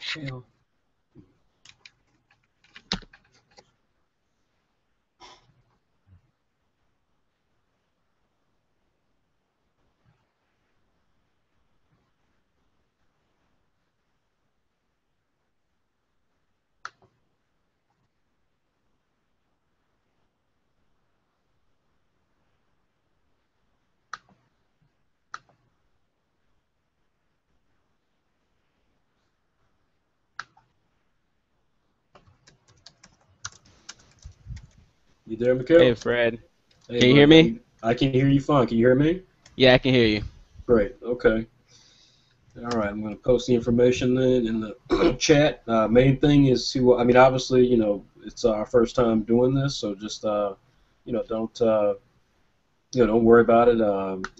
Hell. You there, Hey, Mikhail? Fred. Hey, Can you hear buddy. me? I can hear you fine. Can you hear me? Yeah, I can hear you. Great. Okay. All right. I'm going to post the information then in the chat. Main thing is to, I mean, obviously, it's our first time doing this, so just, don't, don't worry about it.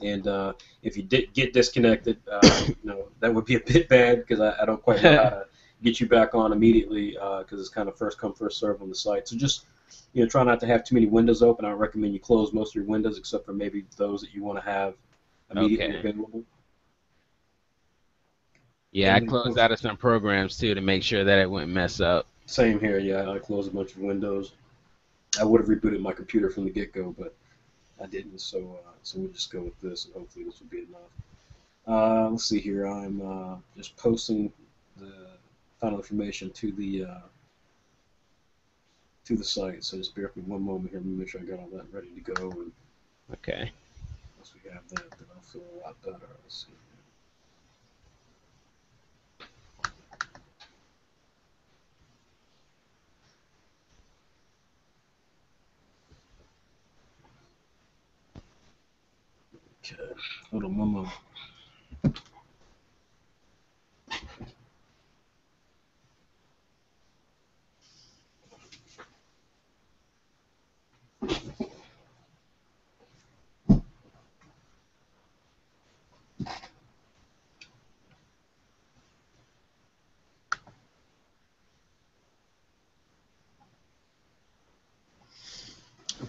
And if you did get disconnected, that would be a bit bad because I don't quite know how to get you back on immediately because it's kind of first come, first serve on the site. So just, try not to have too many windows open. I recommend you close most of your windows except for maybe those that you want to have immediately Okay. available. Yeah, And I then closed post. out of some programs too to make sure that it wouldn't mess up. Same here. Yeah, I closed a bunch of windows. I would have rebooted my computer from the get-go, but I didn't. So we'll just go with this, and hopefully this will be enough. Let's see here. I'm just posting the final information to the site. So just bear with me one moment here. Let me make sure I got all that ready to go. And Okay. once we have that, then I'll feel a lot better. Let's see. Okay. Hold on one moment.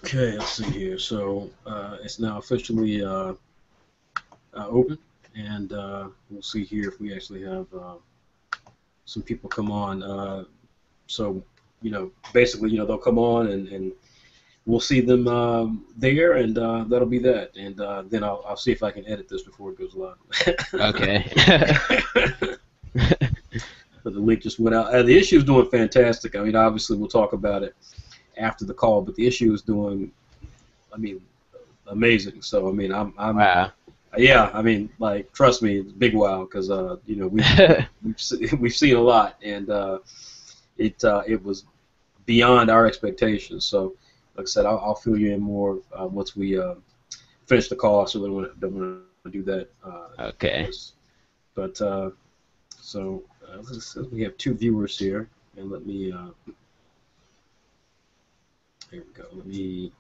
Okay, let's see here. So it's now officially open, and we'll see here if we actually have some people come on. So basically, they'll come on, and we'll see them there, and that'll be that. And then I'll see if I can edit this before it goes live. Okay. But the link just went out. The issue is doing fantastic. I mean, obviously, we'll talk about it after the call, but the issue is doing, I mean, amazing. So, I mean, I'm Wow. yeah. I mean, like, trust me, it's a big wow because we've seen a lot, and it was beyond our expectations. So, like I said, I'll fill you in more once we finish the call. So, don't want to do that. Okay. But we have two viewers here, and let me here we go. Let me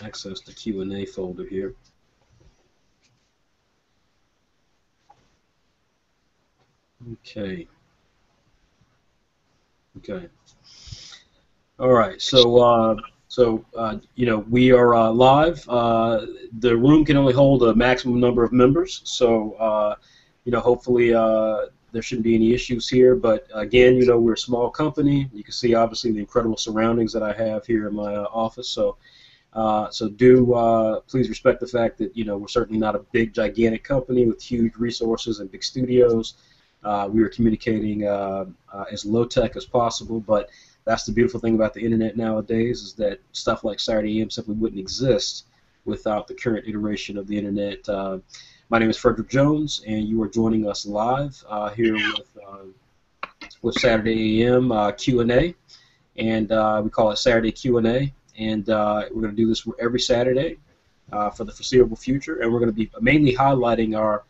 access the Q&A folder here. Okay. Okay. All right. We are live. The room can only hold a maximum number of members. So, hopefully there shouldn't be any issues here. But again, we're a small company. You can see obviously the incredible surroundings that I have here in my office. So do please respect the fact that we're certainly not a big, gigantic company with huge resources and big studios. We are communicating as low tech as possible, but that's the beautiful thing about the internet nowadays is that stuff like Saturday AM simply wouldn't exist without the current iteration of the internet. My name is Frederick Jones, and you are joining us live here with Saturday AM Q&A, and we call it Saturday Q&A, and we're going to do this every Saturday for the foreseeable future, and we're going to be mainly highlighting our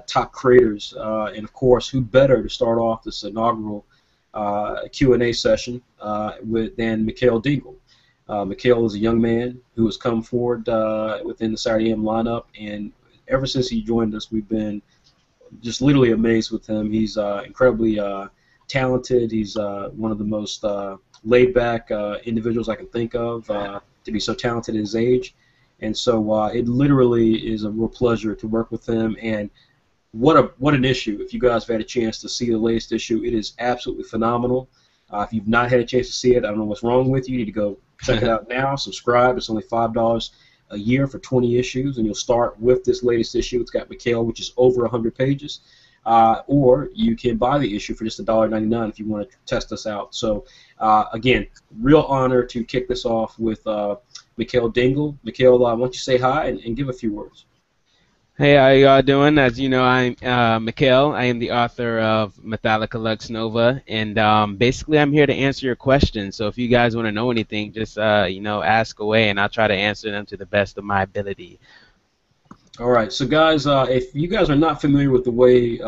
top creators, and of course, who better to start off this inaugural Q&A session than Mikhail Dingle. Mikhail is a young man who has come forward within the Saturday AM lineup, and ever since he joined us, we've been just literally amazed with him. He's incredibly talented. He's one of the most laid-back individuals I can think of to be so talented at his age. And so it literally is a real pleasure to work with him. And what an issue. If you guys have had a chance to see the latest issue, it is absolutely phenomenal. If you've not had a chance to see it, I don't know what's wrong with you. You need to go check it out now. Subscribe. It's only $5 a year for 20 issues, and you'll start with this latest issue. It's got Mikhail, which is over 100 pages. Or you can buy the issue for just $1.99 if you want to test us out. So, again, real honor to kick this off with Mikhail Dingle. Mikhail, why don't you say hi and give a few words? Hey, how y'all doing? As you know, I'm Mikhail. I am the author of Mythallica Lux Nova, and basically I'm here to answer your questions. So if you guys want to know anything, just ask away, and I'll try to answer them to the best of my ability. All right, so guys, if you guys are not familiar with the way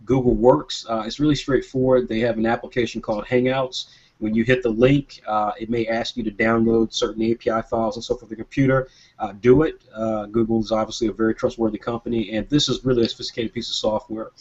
Google works, it's really straightforward. They have an application called Hangouts. When you hit the link, it may ask you to download certain API files and so forth for the computer. Do it. Google is obviously a very trustworthy company, and this is really a sophisticated piece of software.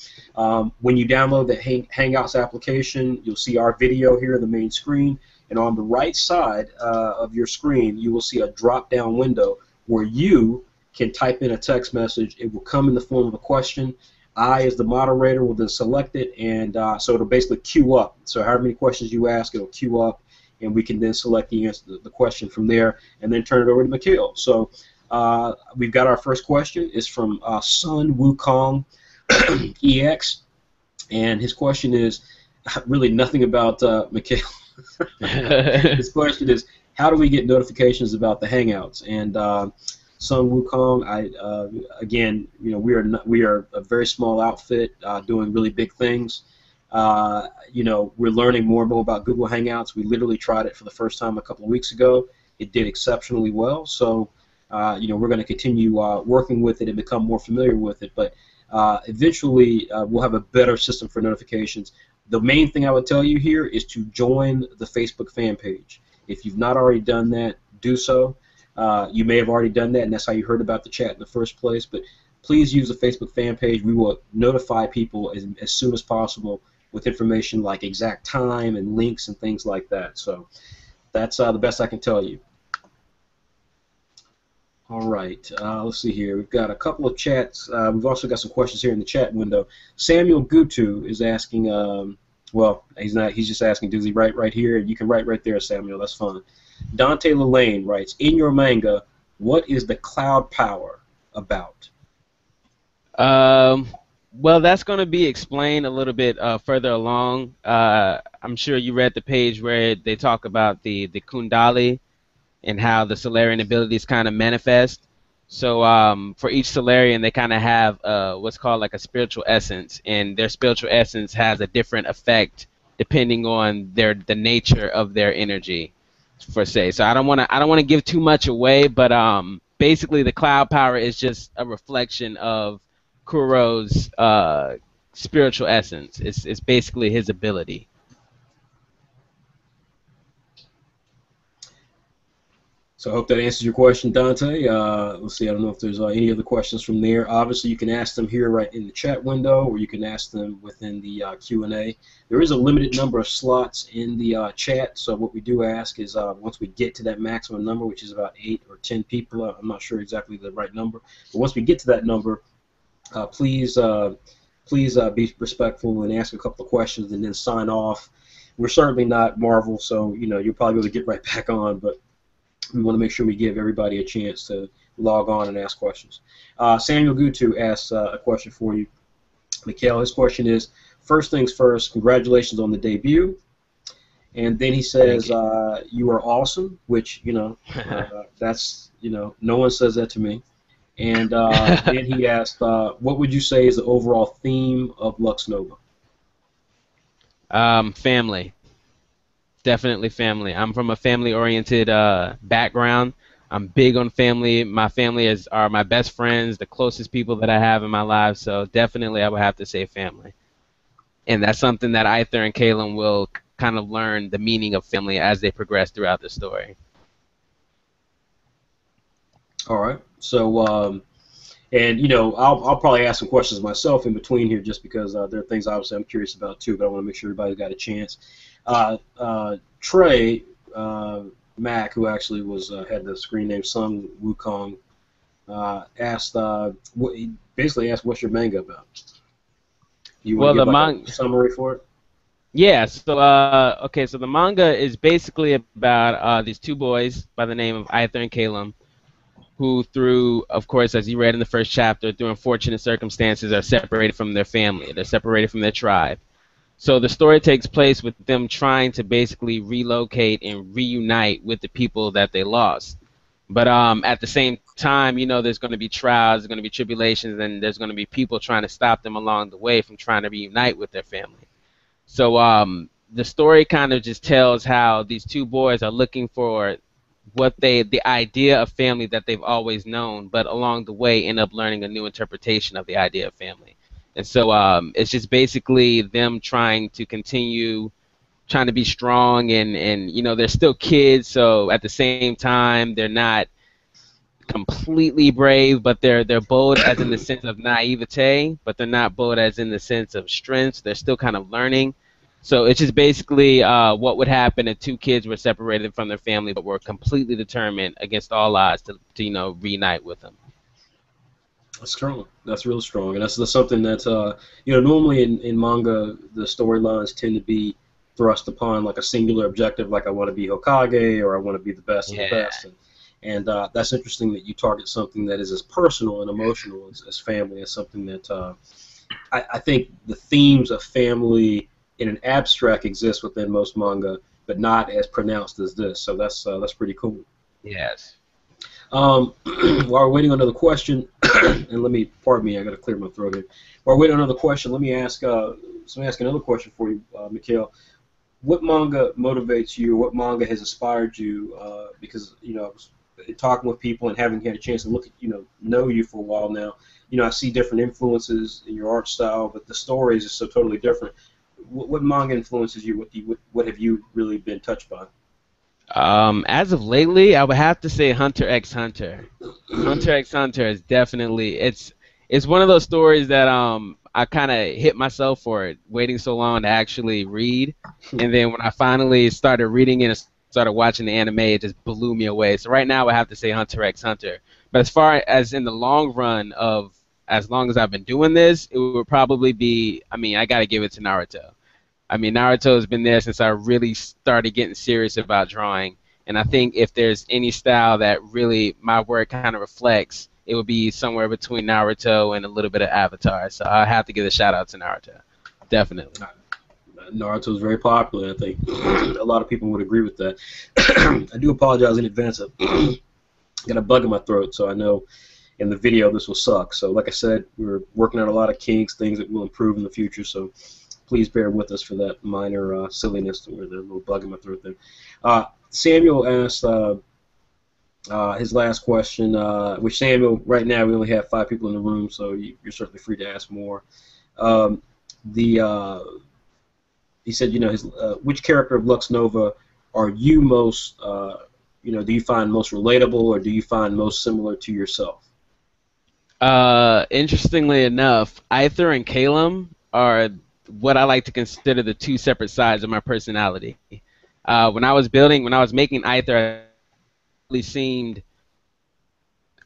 When you download the Hangouts application, you'll see our video here in the main screen, and on the right side of your screen, you will see a drop-down window where you can type in a text message. It will come in the form of a question. I, as the moderator, will then select it, and so it'll basically queue up. So however many questions you ask, it'll queue up, and we can then select the answer, the question from there, and then turn it over to Mikhail. So we've got our first question. It's from Sun Wukong EX, and his question is really nothing about Mikhail. His question is, how do we get notifications about the Hangouts? And Sun Wukong, again, we are a very small outfit doing really big things. We're learning more and more about Google Hangouts. We literally tried it for the first time a couple of weeks ago. It did exceptionally well. So, we're going to continue working with it and become more familiar with it. But eventually, we'll have a better system for notifications. The main thing I would tell you here is to join the Facebook fan page. If you've not already done that, do so. You may have already done that, and that's how you heard about the chat in the first place. But please use the Facebook fan page. We will notify people as soon as possible with information like exact time and links and things like that. So that's the best I can tell you. All right, let's see here. We've got a couple of chats. We've also got some questions here in the chat window. Samuel Gutu is asking, well, he's not. He's just asking, does he write right here? You can write right there, Samuel. That's fine. Dante Lelane writes, in your manga, what is the cloud power about? Well, that's going to be explained a little bit further along. I'm sure you read the page where they talk about the Kundali and how the Solarian abilities kind of manifest. So for each Solarian, they kind of have what's called like a spiritual essence, and their spiritual essence has a different effect depending on the nature of their energy. For say, so I don't want to give too much away, but basically the cloud power is just a reflection of Kuro's spiritual essence. It's basically his ability. So I hope that answers your question, Dante. Let's see. I don't know if there's any other questions from there. Obviously, you can ask them here right in the chat window, or you can ask them within the Q&A. There is a limited number of slots in the chat, so what we do ask is once we get to that maximum number, which is about 8 or 10 people, I'm not sure exactly the right number, but once we get to that number, please be respectful and ask a couple of questions and then sign off. We're certainly not Marvel, so you'll probably be able to get right back on, but we want to make sure we give everybody a chance to log on and ask questions. Samuel Gutu asks a question for you. Mikhail, his question is, first things first, congratulations on the debut. And then he says, you are awesome, which, that's, no one says that to me. And then he asked, what would you say is the overall theme of Lux Nova? Family. Definitely family. I'm from a family-oriented background. I'm big on family. My family are my best friends, the closest people that I have in my life. So definitely I would have to say family. And that's something that Aether and Kalen will kind of learn the meaning of family as they progress throughout the story. All right. So, and I'll probably ask some questions myself in between here, just because there are things obviously I'm curious about too. But I want to make sure everybody's got a chance. Trey Mack, who actually had the screen name Sun Wukong, basically asked, "What's your manga about?" You want Well, to give the like a manga. summary for it? Yeah, so okay, so the manga is basically about these two boys by the name of Aether and Calum, who through, of course, as you read in the first chapter, through unfortunate circumstances are separated from their family. They're separated from their tribe. So the story takes place with them trying to basically relocate and reunite with the people that they lost. But at the same time, there's going to be trials, there's going to be tribulations, and there's going to be people trying to stop them along the way from trying to reunite with their family. So the story kind of just tells how these two boys are looking for the idea of family that they've always known, but along the way end up learning a new interpretation of the idea of family. And so it's just basically them trying to continue trying to be strong and they're still kids, so at the same time they're not completely brave, but they're bold as in the sense of naivete, but they're not bold as in the sense of strength. They're still kind of learning. So it's just basically what would happen if two kids were separated from their family, but were completely determined against all odds to reunite with them. That's strong. That's real strong, and that's something that normally in manga the storylines tend to be thrust upon like a singular objective, like I want to be Hokage or I want to be the best of the Yeah. best, and that's interesting that you target something that is as personal and emotional as family. As something that I think the themes of family in an abstract exist within most manga, but not as pronounced as this. So that's pretty cool. Yes. While we're waiting on another question, and pardon me, I got to clear my throat here. While we're waiting on another question, let me ask another question for you, Mikhail. What manga motivates you? What manga has inspired you? Because I was talking with people and having had a chance to look at know you for a while now. I see different influences in your art style, but the stories are so totally different. What manga influences you? What have you really been touched by? As of lately, I would have to say Hunter x Hunter. Hunter x Hunter is definitely it's one of those stories that I kind of hit myself for it, waiting so long to actually read, and then when I finally started reading it and started watching the anime, it just blew me away. So right now, I have to say Hunter x Hunter. But as far as in the long run of as long as I've been doing this, it would probably be. I mean, I got to give it to Naruto. I mean, Naruto has been there since I really started getting serious about drawing. And I think if there's any style that really my work kind of reflects, it would be somewhere between Naruto and a little bit of Avatar. So I have to give a shout out to Naruto. Definitely. Naruto is very popular. I think a lot of people would agree with that. I do apologize in advance. I've got a bug in my throat, so I know in the video this will suck. So like I said, we're working on a lot of kinks, things that will improve in the future. So please bear with us for that minor silliness or the little bug in my throat there. Samuel asked his last question, which Samuel, right now we only have 5 people in the room, so you're certainly free to ask more. The He said, which character of Lux Nova are you most, do you find most relatable or do you find most similar to yourself? Interestingly enough, Aether and Calum are what I like to consider the two separate sides of my personality. When I was making Aether, it really seemed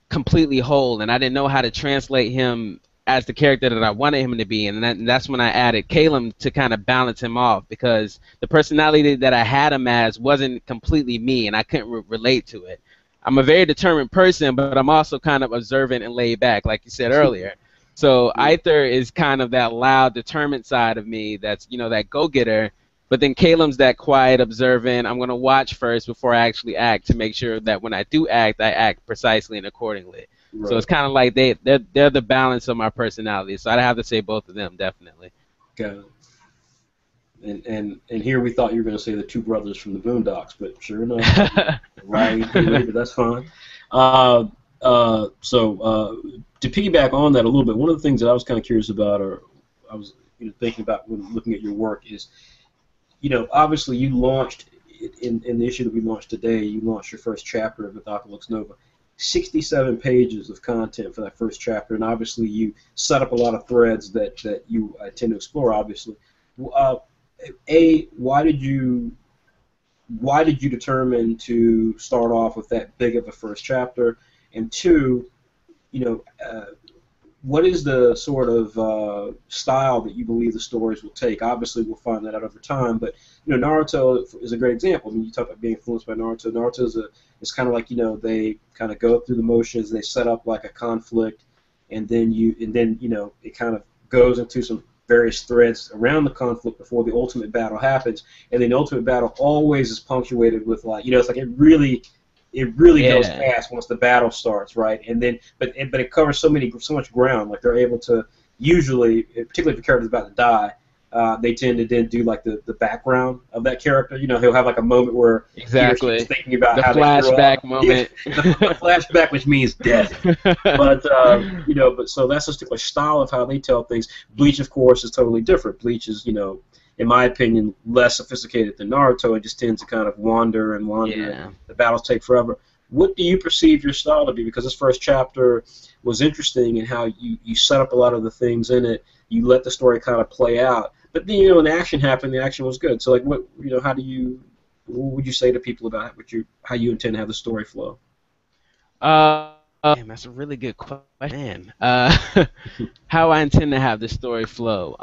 completely whole, and I didn't know how to translate him as the character that I wanted him to be, and that's when I added Calum to kind of balance him off, because the personality that I had him as wasn't completely me, and I couldn't relate to it. I'm a very determined person, but I'm also kind of observant and laid back, like you said earlier. So Aether is kind of that loud, determined side of me that's, that go-getter, but then Calum's that quiet, observant. I'm going to watch first before I actually act to make sure that when I do act, I act precisely and accordingly. Right. So it's kind of like they're the balance of my personality. So I'd have to say both of them, definitely. Got it. And here we thought you were going to say the two brothers from the Boondocks, but sure enough, right, but that's fine. To piggyback on that a little bit, one of the things that I was kind of curious about, or I was thinking about when looking at your work, is obviously you launched in the issue that we launched today. You launched your first chapter of Mythallica Lux Nova. 67 pages of content for that first chapter, and obviously you set up a lot of threads that you tend to explore. Obviously, why did you determine to start off with that big of a first chapter? And two, what is the sort of style that you believe the stories will take? Obviously, we'll find that out over time. But Naruto is a great example. I mean, you talk about being influenced by Naruto. Naruto is it's kind of like they kind of go through the motions. They set up like a conflict, and then it kind of goes into some various threads around the conflict before the ultimate battle happens. And then the ultimate battle always is punctuated with like it's like it really goes Yeah. fast once the battle starts, right? And then, but it covers so much ground. Like they're able to usually, particularly if the character's about to die, they tend to then do like the background of that character. He'll have like a moment where he or she is Exactly. thinking about The how they grew flashback up. Yeah, moment. the flashback, which means death. But but so that's just a style of how they tell things. Bleach, of course, is totally different. Bleach is, in my opinion, less sophisticated than Naruto. It just tends to kind of wander and wander. Yeah. And the battles take forever. What do you perceive your style to be? Because this first chapter was interesting in how you set up a lot of the things in it. You let the story kind of play out. But then, when the action happened, the action was good. So, like, what would you say to people about how you intend to have the story flow? Damn, that's a really good question. How I intend to have the story flow.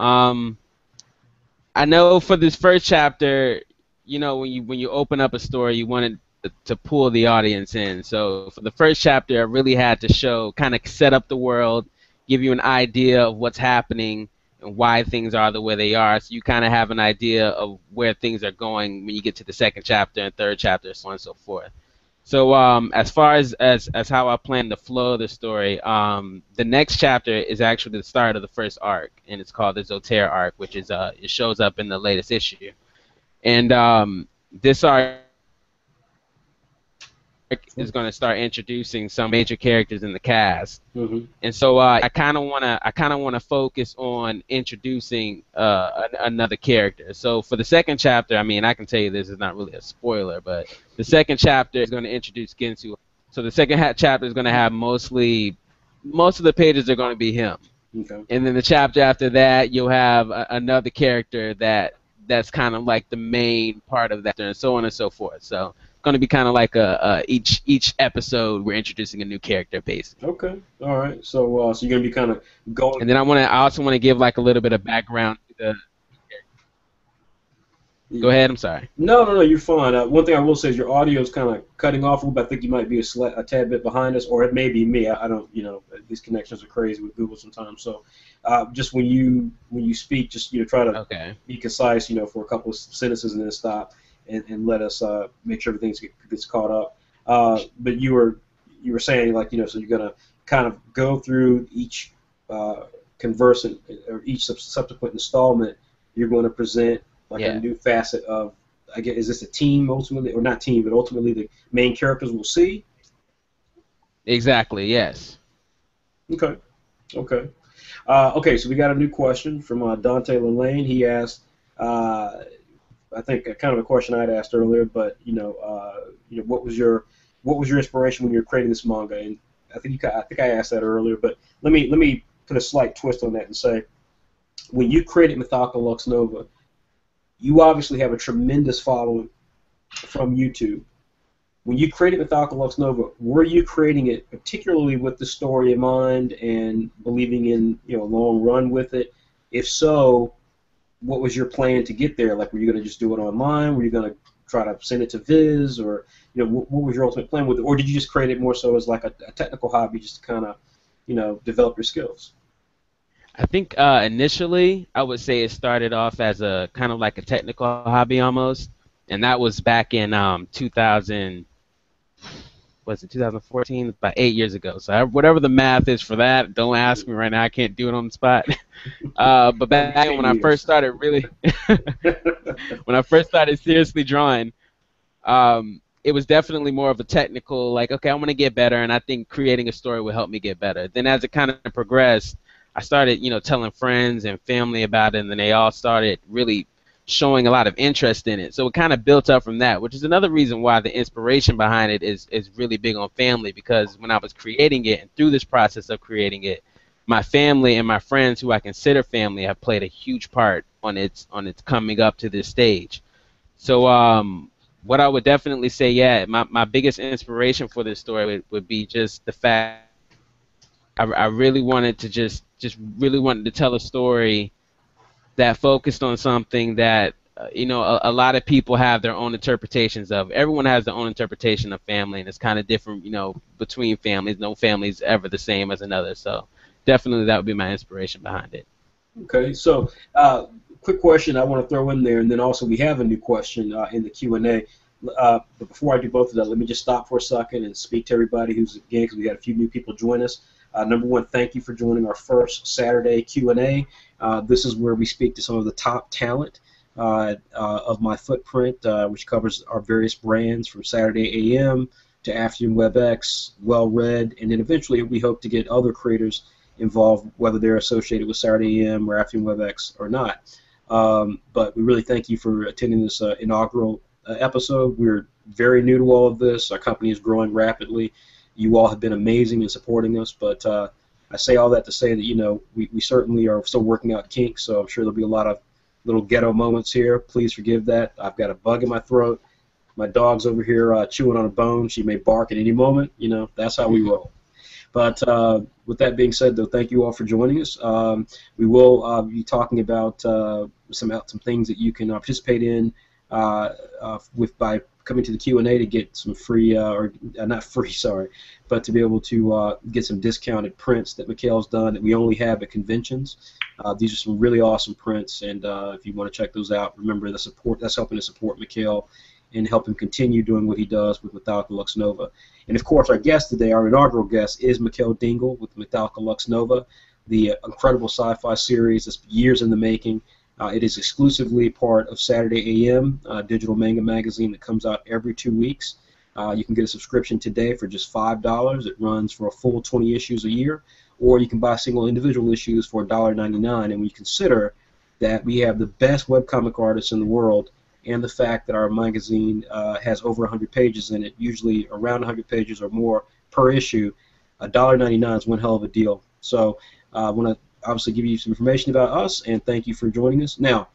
I know for this first chapter, when you open up a story, you want it to pull the audience in. So for the first chapter, I really had to kind of set up the world, give you an idea of what's happening and why things are the way they are. So you kind of have an idea of where things are going when you get to the second chapter and third chapter, so on and so forth. So as far as how I plan to flow the story, the next chapter is actually the start of the first arc, and it's called the Zotair arc, which is it shows up in the latest issue. And this arc is going to start introducing some major characters in the cast. Mm-hmm. And so I kind of want to focus on introducing another character. So for the second chapter, I mean, I can tell you this is not really a spoiler, but the second chapter is going to introduce Ginsu. So the second chapter is going to have most of the pages are going to be him. Okay. And then the chapter after that, you'll have another character that's kind of like the main part of that, and so on and so forth. So it's going to be kind of like each episode we're introducing a new character, basically. Okay. All right. So you're gonna be kind of going. And then I also want to give like a little bit of background to the. Go ahead. I'm sorry. No. You're fine. One thing I will say is your audio is kind of cutting off a little bit. I think you might be a tad bit behind us, or it may be me. I don't. These connections are crazy with Google sometimes. So, just when you speak, just try to be concise. For a couple of sentences and then stop, and let us make sure everything gets caught up. But you were saying like so you're gonna kind of go through each conversant or each subsequent installment. You're going to present like a new facet of, I guess, is this a team ultimately, or not team, but ultimately the main characters will see? Exactly, yes. Okay. Okay, so we got a new question from Dante Lane. He asked, I think kind of a question I'd asked earlier, but what was your inspiration when you were creating this manga? And I think I asked that earlier, but let me put a slight twist on that and say, when you created Mythallica Lux Nova, you obviously have a tremendous following from YouTube. When you created Mythallica Lux Nova, were you creating it particularly with the story in mind and believing in a long run with it? If so, what was your plan to get there? Like, were you going to just do it online? Were you going to try to send it to Viz? Or what was your ultimate plan with it? Or did you just create it more so as like a technical hobby, just to kind of develop your skills? I think initially I would say it started off as a kind of like a technical hobby almost, and that was back in 2000. Was it 2014? About 8 years ago. So whatever the math is for that, don't ask me right now. I can't do it on the spot. But back then when I first started when I first started seriously drawing, it was definitely more of a technical, like, okay, I want to get better, and I think creating a story will help me get better. Then as it kind of progressed, I started, telling friends and family about it, and then they all started really showing a lot of interest in it. So it kind of built up from that, which is another reason why the inspiration behind it is really big on family, because when I was creating it and through this process of creating it, my family and my friends who I consider family have played a huge part on its coming up to this stage. So what I would definitely say, my biggest inspiration for this story would be just the fact I really wanted to just really wanted to tell a story that focused on something that a lot of people have their own interpretations of. Everyone has their own interpretation of family, and it's kind of different, between families. No family is ever the same as another. So definitely that would be my inspiration behind it. Okay, so quick question I want to throw in there, and then also we have a new question in the Q&A. But before I do both of that, let me just stop for a second and speak to everybody who's, again, because we got a few new people join us. Number one, thank you for joining our first Saturday Q&A. This is where we speak to some of the top talent of my footprint, which covers our various brands from Saturday AM to Afternoon WebX, Well Read, and then eventually we hope to get other creators involved, whether they're associated with Saturday AM or Afternoon WebX or not. But we really thank you for attending this inaugural episode. We're very new to all of this. Our company is growing rapidly. You all have been amazing in supporting us, but I say all that to say that, we certainly are still working out kinks, so I'm sure there'll be a lot of little ghetto moments here. Please forgive that. I've got a bug in my throat. My dog's over here chewing on a bone. She may bark at any moment. That's how we roll. But with that being said, though, thank you all for joining us. We will be talking about some things that you can participate in by coming to the Q&A to get some free, or not free, sorry, but to be able to get some discounted prints that Mikhail's done that we only have at conventions. These are some really awesome prints, and if you want to check those out, remember that's helping to support Mikhail and help him continue doing what he does with Mythallica Lux Nova. And of course, our guest today, our inaugural guest, is Mikhail Dingle with Mythallica Lux Nova, the incredible sci-fi series that's years in the making. It is exclusively part of Saturday AM, digital manga magazine that comes out every 2 weeks. You can get a subscription today for just $5. It runs for a full 20 issues a year, or you can buy single individual issues for $1.99. And when you consider that we have the best webcomic artists in the world, and the fact that our magazine has over 100 pages in it, usually around 100 pages or more per issue, $1.99 is one hell of a deal. So I want to obviously give you some information about us, and thank you for joining us. Now,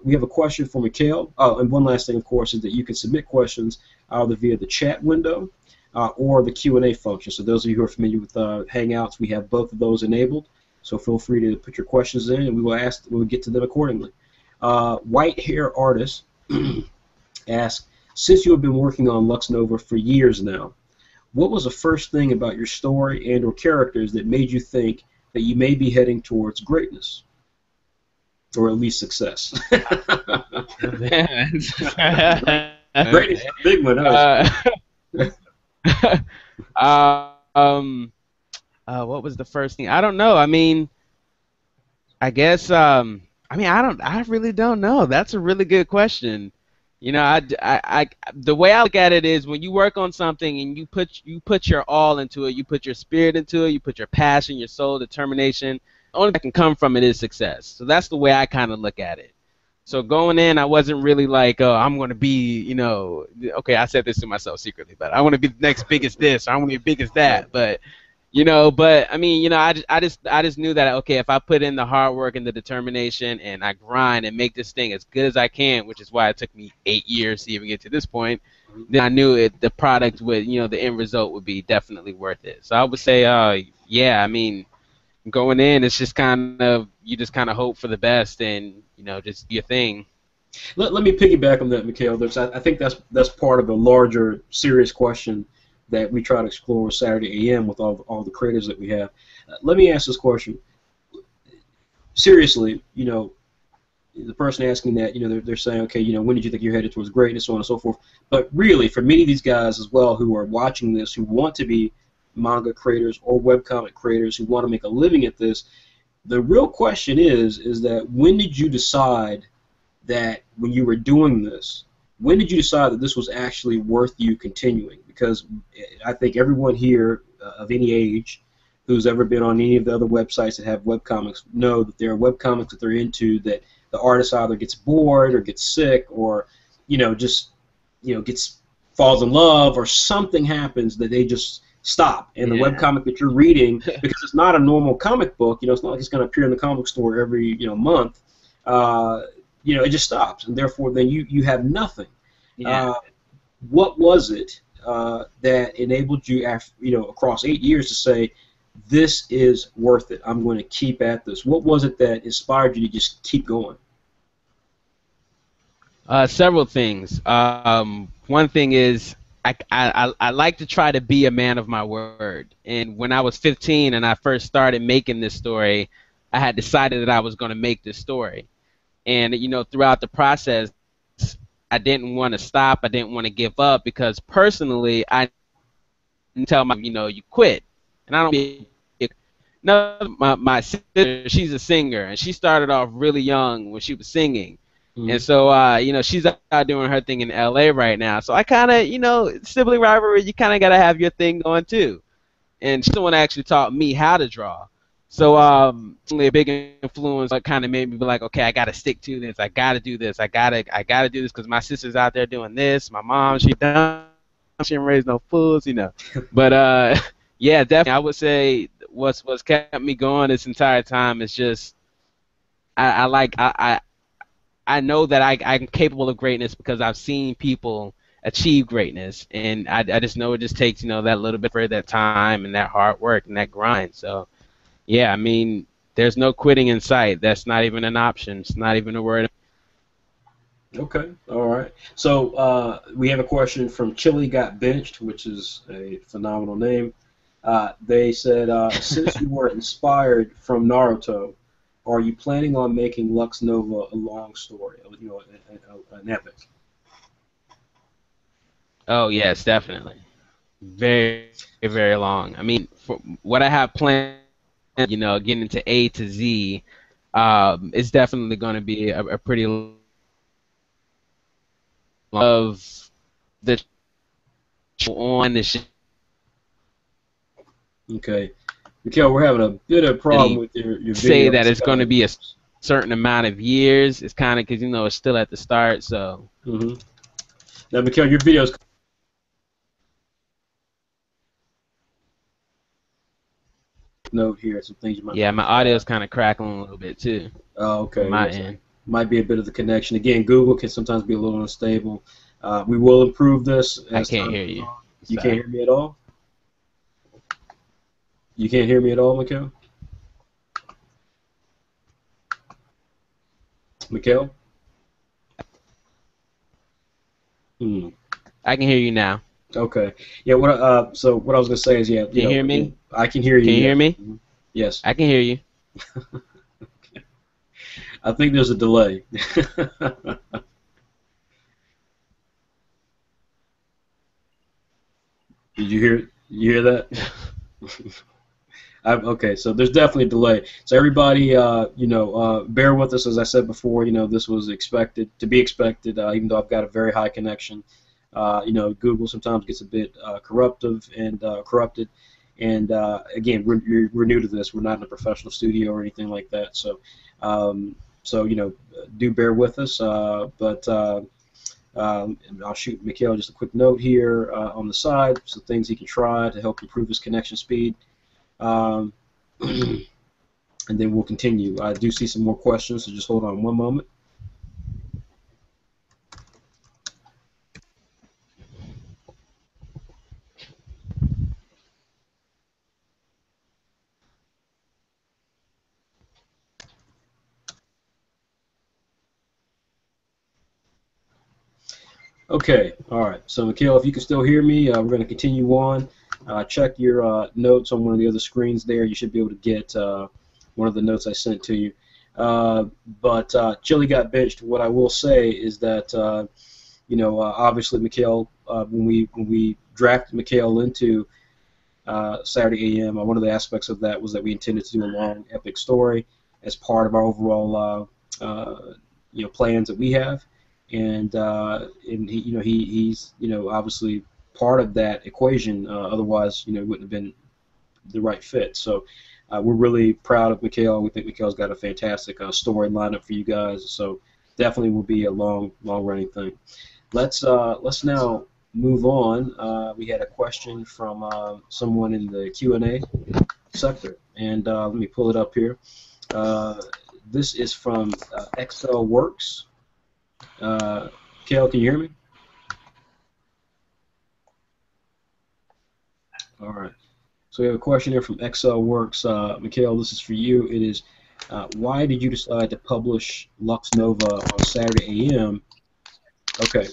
we have a question for Mikhail. Oh, and one last thing, of course, is that you can submit questions either via the chat window or the Q&A function. So those of you who are familiar with Hangouts, we have both of those enabled. So feel free to put your questions in, and we will get to them accordingly. White Hair Artist asks, since you have been working on Lux Nova for years now, what was the first thing about your story and or characters that made you think that you may be heading towards greatness? Or at least success. Greatness is a big one, what was the first thing? I don't know. I mean, I guess I really don't know. That's a really good question. The way I look at it is when you work on something and you put your all into it, you put your spirit into it, you put your passion, your soul, determination. The only thing that can come from it is success. So that's the way I kind of look at it. So going in, I wasn't really like, oh, I'm going to be, okay, I said this to myself secretly, but I want to be the next biggest this, or I want to be big as that. But I mean, I just knew that, okay, if I put in the hard work and the determination and I grind and make this thing as good as I can, which is why it took me 8 years to even get to this point, then I knew the product would, the end result would be definitely worth it. So I would say, yeah, I mean, going in, it's just you just kind of hope for the best and, just do your thing. Let me piggyback on that, Mikhail. I think that's part of a larger, serious question that we try to explore with Saturday AM with all the creators that we have. Let me ask this question. Seriously, the person asking that, they're saying, okay, when did you think you're headed towards greatness, so on and so forth. But really, for many of these guys as well who are watching this, who want to be manga creators or webcomic creators, who want to make a living at this, the real question is that when did you decide that when you were doing this, when did you decide that this was actually worth you continuing? Because I think everyone here of any age who's ever been on any of the other websites that have webcomics know that there are webcomics that they're into that the artist either gets bored or gets sick or, falls in love or something happens that they just stop. And the webcomic that you're reading, because it's not a normal comic book, it's not like it's going to appear in the comic store every, month, it just stops. And therefore then you have nothing. Yeah. What was it that enabled you, after, across 8 years to say, this is worth it. I'm going to keep at this. What was it that inspired you to just keep going? Several things. One thing is I like to try to be a man of my word. And when I was 15 and I first started making this story, I had decided that I was going to make this story. And throughout the process, I didn't want to stop. I didn't want to give up because personally, I didn't tell my you quit. And I don't be no, my sister, she's a singer, and she started off really young when she was singing. And Mm-hmm. so, she's out doing her thing in LA right now. So I kind of, sibling rivalry, you kind of got to have your thing going too. And she's the one that actually taught me how to draw. So, certainly a big influence that kind of made me be like, okay, I got to stick to this. I got to do this. I got to do this because my sister's out there doing this. My mom, she done. She ain't raised no fools. But, yeah, definitely, I would say what's kept me going this entire time is just I know that I'm capable of greatness because I've seen people achieve greatness, and I just know it just takes that little bit for that time and that hard work and that grind. So yeah, I mean, there's no quitting in sight. That's not even an option. It's not even a word. Okay, all right. So we have a question from Chili Got Benched, which is a phenomenal name. They said, since you were inspired from Naruto, are you planning on making Lux Nova a long story, an epic? Oh yes, definitely. Very, very long. I mean, for what I have planned, getting into A to Z, it's definitely going to be a pretty of the on the Okay. Mikhail, we're having a bit of a problem with your say video. that It's it's going kind to of, be a certain amount of years. It's kind of because it's still at the start. So hmm. Now, Mikhail, your video's note here, some things you might yeah, want my to audio try. is kind of crackling a little bit too Oh, on okay, my yes, end. might be a bit of the connection. Again, Google can sometimes be a little unstable. We will improve this I as can't time hear goes you. on. You can't Sorry. hear me at all? You can't hear me at all, Mikhail? Mikhail? Hmm. I can hear you now. Okay. Yeah. So what I was gonna say is, yeah, Can you hear me? I can hear you. Can you hear Yes. me? Mhm. Yes. I can hear you. I think there's a delay. Did you hear? You hear that? Okay, so there's definitely a delay. So everybody, bear with us. As I said before, this was expected to be expected. Even though I've got a very high connection, Google sometimes gets a bit corruptive and corrupted. And again, we're new to this. We're not in a professional studio or anything like that. Um, so do bear with us. But I'll shoot Mikhail just a quick note here on the side, some things he can try to help improve his connection speed. Um, and then we'll continue. I do see some more questions, so just hold on one moment. Okay, all right. So, Mikhail, if you can still hear me, we're going to continue on. Check your notes on one of the other screens there. You should be able to get one of the notes I sent to you. But Chili got benched. What I will say is that obviously Mikhail, when we drafted Mikhail into Saturday AM, one of the aspects of that was that we intended to do a long epic story as part of our overall plans that we have, and he's obviously part of that equation. Otherwise, it wouldn't have been the right fit. So we're really proud of Mikhail. We think Mikhail's got a fantastic story lineup for you guys. So definitely will be a long running thing. Let's now move on. We had a question from someone in the Q&A sector, and let me pull it up here. This is from Excel Works. Kale, can you hear me? All right. So we have a question here from Excel Works. Mikhail, this is for you. It is, why did you decide to publish Lux Nova on Saturday AM? Okay,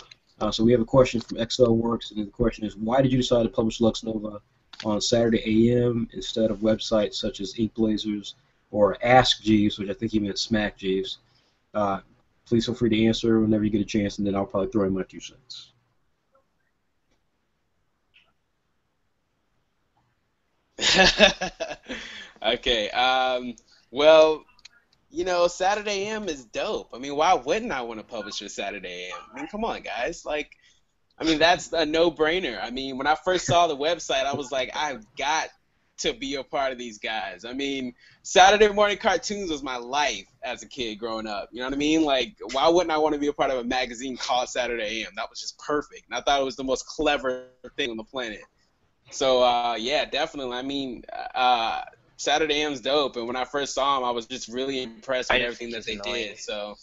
so we have a question from Excel Works, and the question is, why did you decide to publish Lux Nova on Saturday AM instead of websites such as Ink Blazers or Ask Jeeves, which I think he meant Smack Jeeves? Please feel free to answer whenever you get a chance, and then I'll probably throw in my 2 cents. Okay. Well, Saturday AM is dope. I mean, why wouldn't I want to publish with Saturday AM? I mean, come on, guys. Like, I mean, that's a no-brainer. I mean, when I first saw the website, I was like, I've got to be a part of these guys. I mean, Saturday morning cartoons was my life as a kid growing up. You know what I mean? Like, why wouldn't I want to be a part of a magazine called Saturday AM? That was just perfect. And I thought it was the most clever thing on the planet. So, yeah, definitely. I mean, Saturday AM's dope. And when I first saw them, I was just really impressed with everything that they did. So,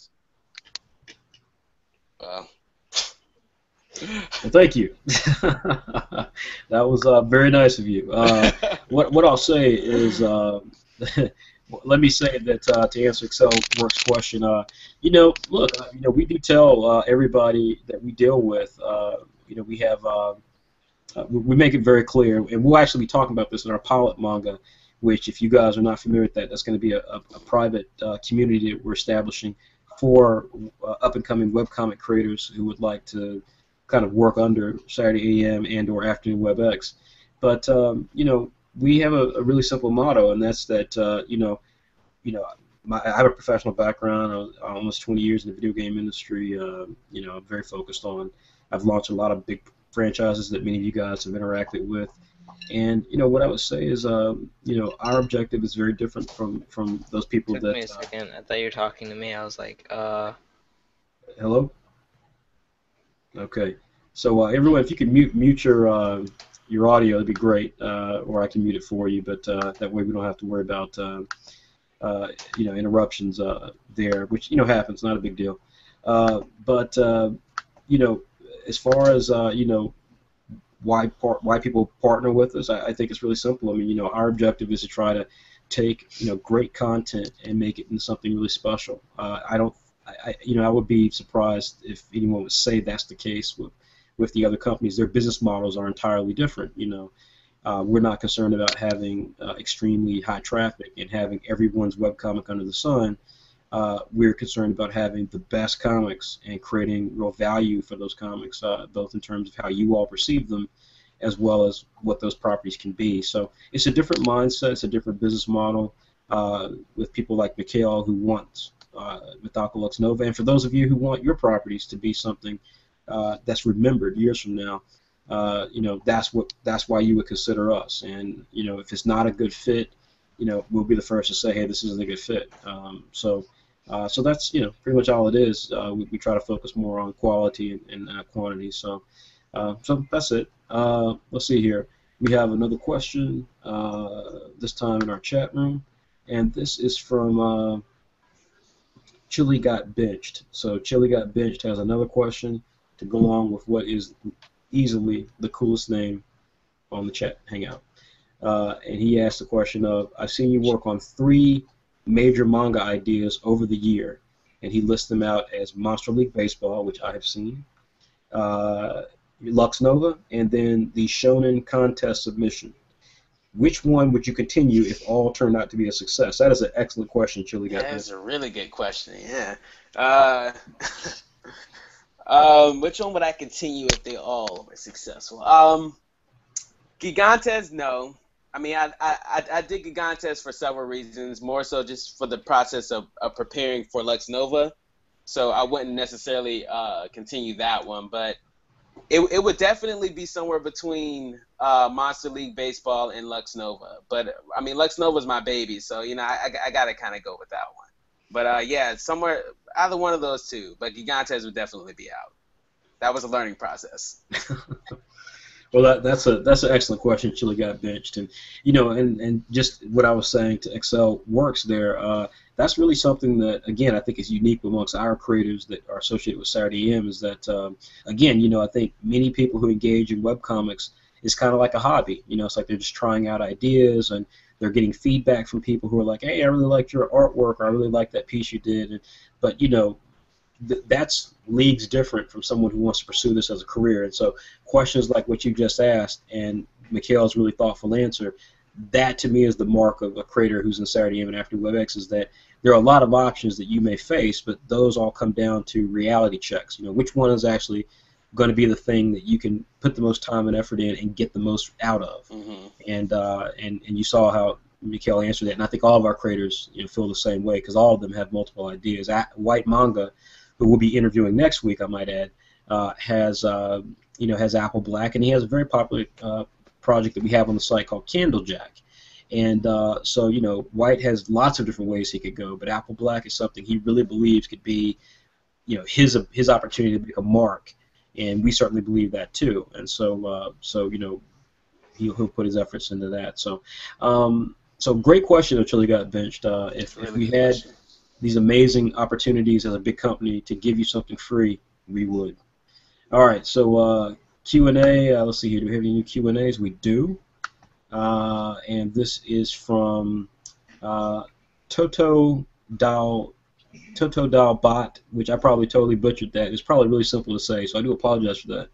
well, thank you. That was very nice of you. What I'll say is, let me say that to answer Excel Works' question, look, we do tell everybody that we deal with, we have, we make it very clear, and we'll actually be talking about this in our pilot manga, which, if you guys are not familiar with that, that's going to be a private community that we're establishing for up-and-coming webcomic creators who would like to kind of work under Saturday AM and or Afternoon WebX. But we have a really simple motto, and that's that I have a professional background. I was almost 20 years in the video game industry. I'm very focused on. I've launched a lot of big franchises that many of you guys have interacted with. And what I would say is, our objective is very different from those people Took that. me a second. I thought you were talking to me. I was like, Hello. Okay. So everyone, if you could mute your audio, that'd be great, or I can mute it for you. But that way we don't have to worry about interruptions there, which happens, not a big deal. But as far as why people partner with us, I think it's really simple. I mean, our objective is to try to take great content and make it into something really special. I would be surprised if anyone would say that's the case with the other companies. Their business models are entirely different. We're not concerned about having extremely high traffic and having everyone's webcomic under the sun. We're concerned about having the best comics and creating real value for those comics, both in terms of how you all perceive them, as well as what those properties can be. So it's a different mindset, it's a different business model with people like Mikhail who want Mythallica Lux Nova, and for those of you who want your properties to be something that's remembered years from now, that's why you would consider us. And if it's not a good fit, we'll be the first to say, hey, this isn't a good fit. So that's pretty much all it is. We try to focus more on quality and quantity. So that's it. Let's see here. We have another question this time in our chat room, and this is from Chili Got Benched. So Chili Got Benched has another question to go along with what is easily the coolest name on the chat hangout. And he asked the question of, I've seen you work on 3 major manga ideas over the year, and he lists them out as Monster League Baseball, which I have seen, Lux Nova, and then the Shonen Contest submission. Which one would you continue if all turned out to be a success? That is an excellent question, Chili. That's a really good question, yeah. Which one would I continue if they all were successful? Gigantes, no. I mean, I did Gigantes for several reasons, more so just for the process of preparing for Lux Nova. So I wouldn't necessarily continue that one, but it would definitely be somewhere between Monster League Baseball and Lux Nova. But, I mean, Lux Nova's my baby, so, I got to kind of go with that one. But, yeah, somewhere, either one of those two. But Gigantes would definitely be out. That was a learning process. Well, that's an excellent question. Chili Got Benched, and and just what I was saying to Excel Works there. That's really something that, again, I think is unique amongst our creators that are associated with Saturday AM. Is that again, I think many people who engage in webcomics, is kind of like a hobby. You know, it's like they're just trying out ideas, and they're getting feedback from people who are like, hey, I really liked your artwork, or I really liked that piece you did. But, you know, that's leagues different from someone who wants to pursue this as a career. And so questions like what you just asked and Mikhail's really thoughtful answer, that to me is the mark of a creator who's in Saturday AM and After WebEx, is that there are a lot of options that you may face, but those all come down to reality checks. You know, which one is actually going to be the thing that you can put the most time and effort in and get the most out of. And you saw how Mikhail answered that, and I think all of our creators, you know, feel the same way, because all of them have multiple ideas. White Manga, who we'll be interviewing next week, I might add, has Apple Black, and he has a very popular project that we have on the site called Candlejack. And so, you know, White has lots of different ways he could go, but Apple Black is something he really believes could be, you know, his opportunity to make a mark, and we certainly believe that too. And so, you know, he'll put his efforts into that. So, so great question that Chili got benched. If we had these amazing opportunities as a big company to give you something free, we would. All right, so Q&A. Let's see here. Do we have any new Q&As? We do. And this is from Toto Dalbot, which I probably totally butchered that. It's probably really simple to say, so I do apologize for that.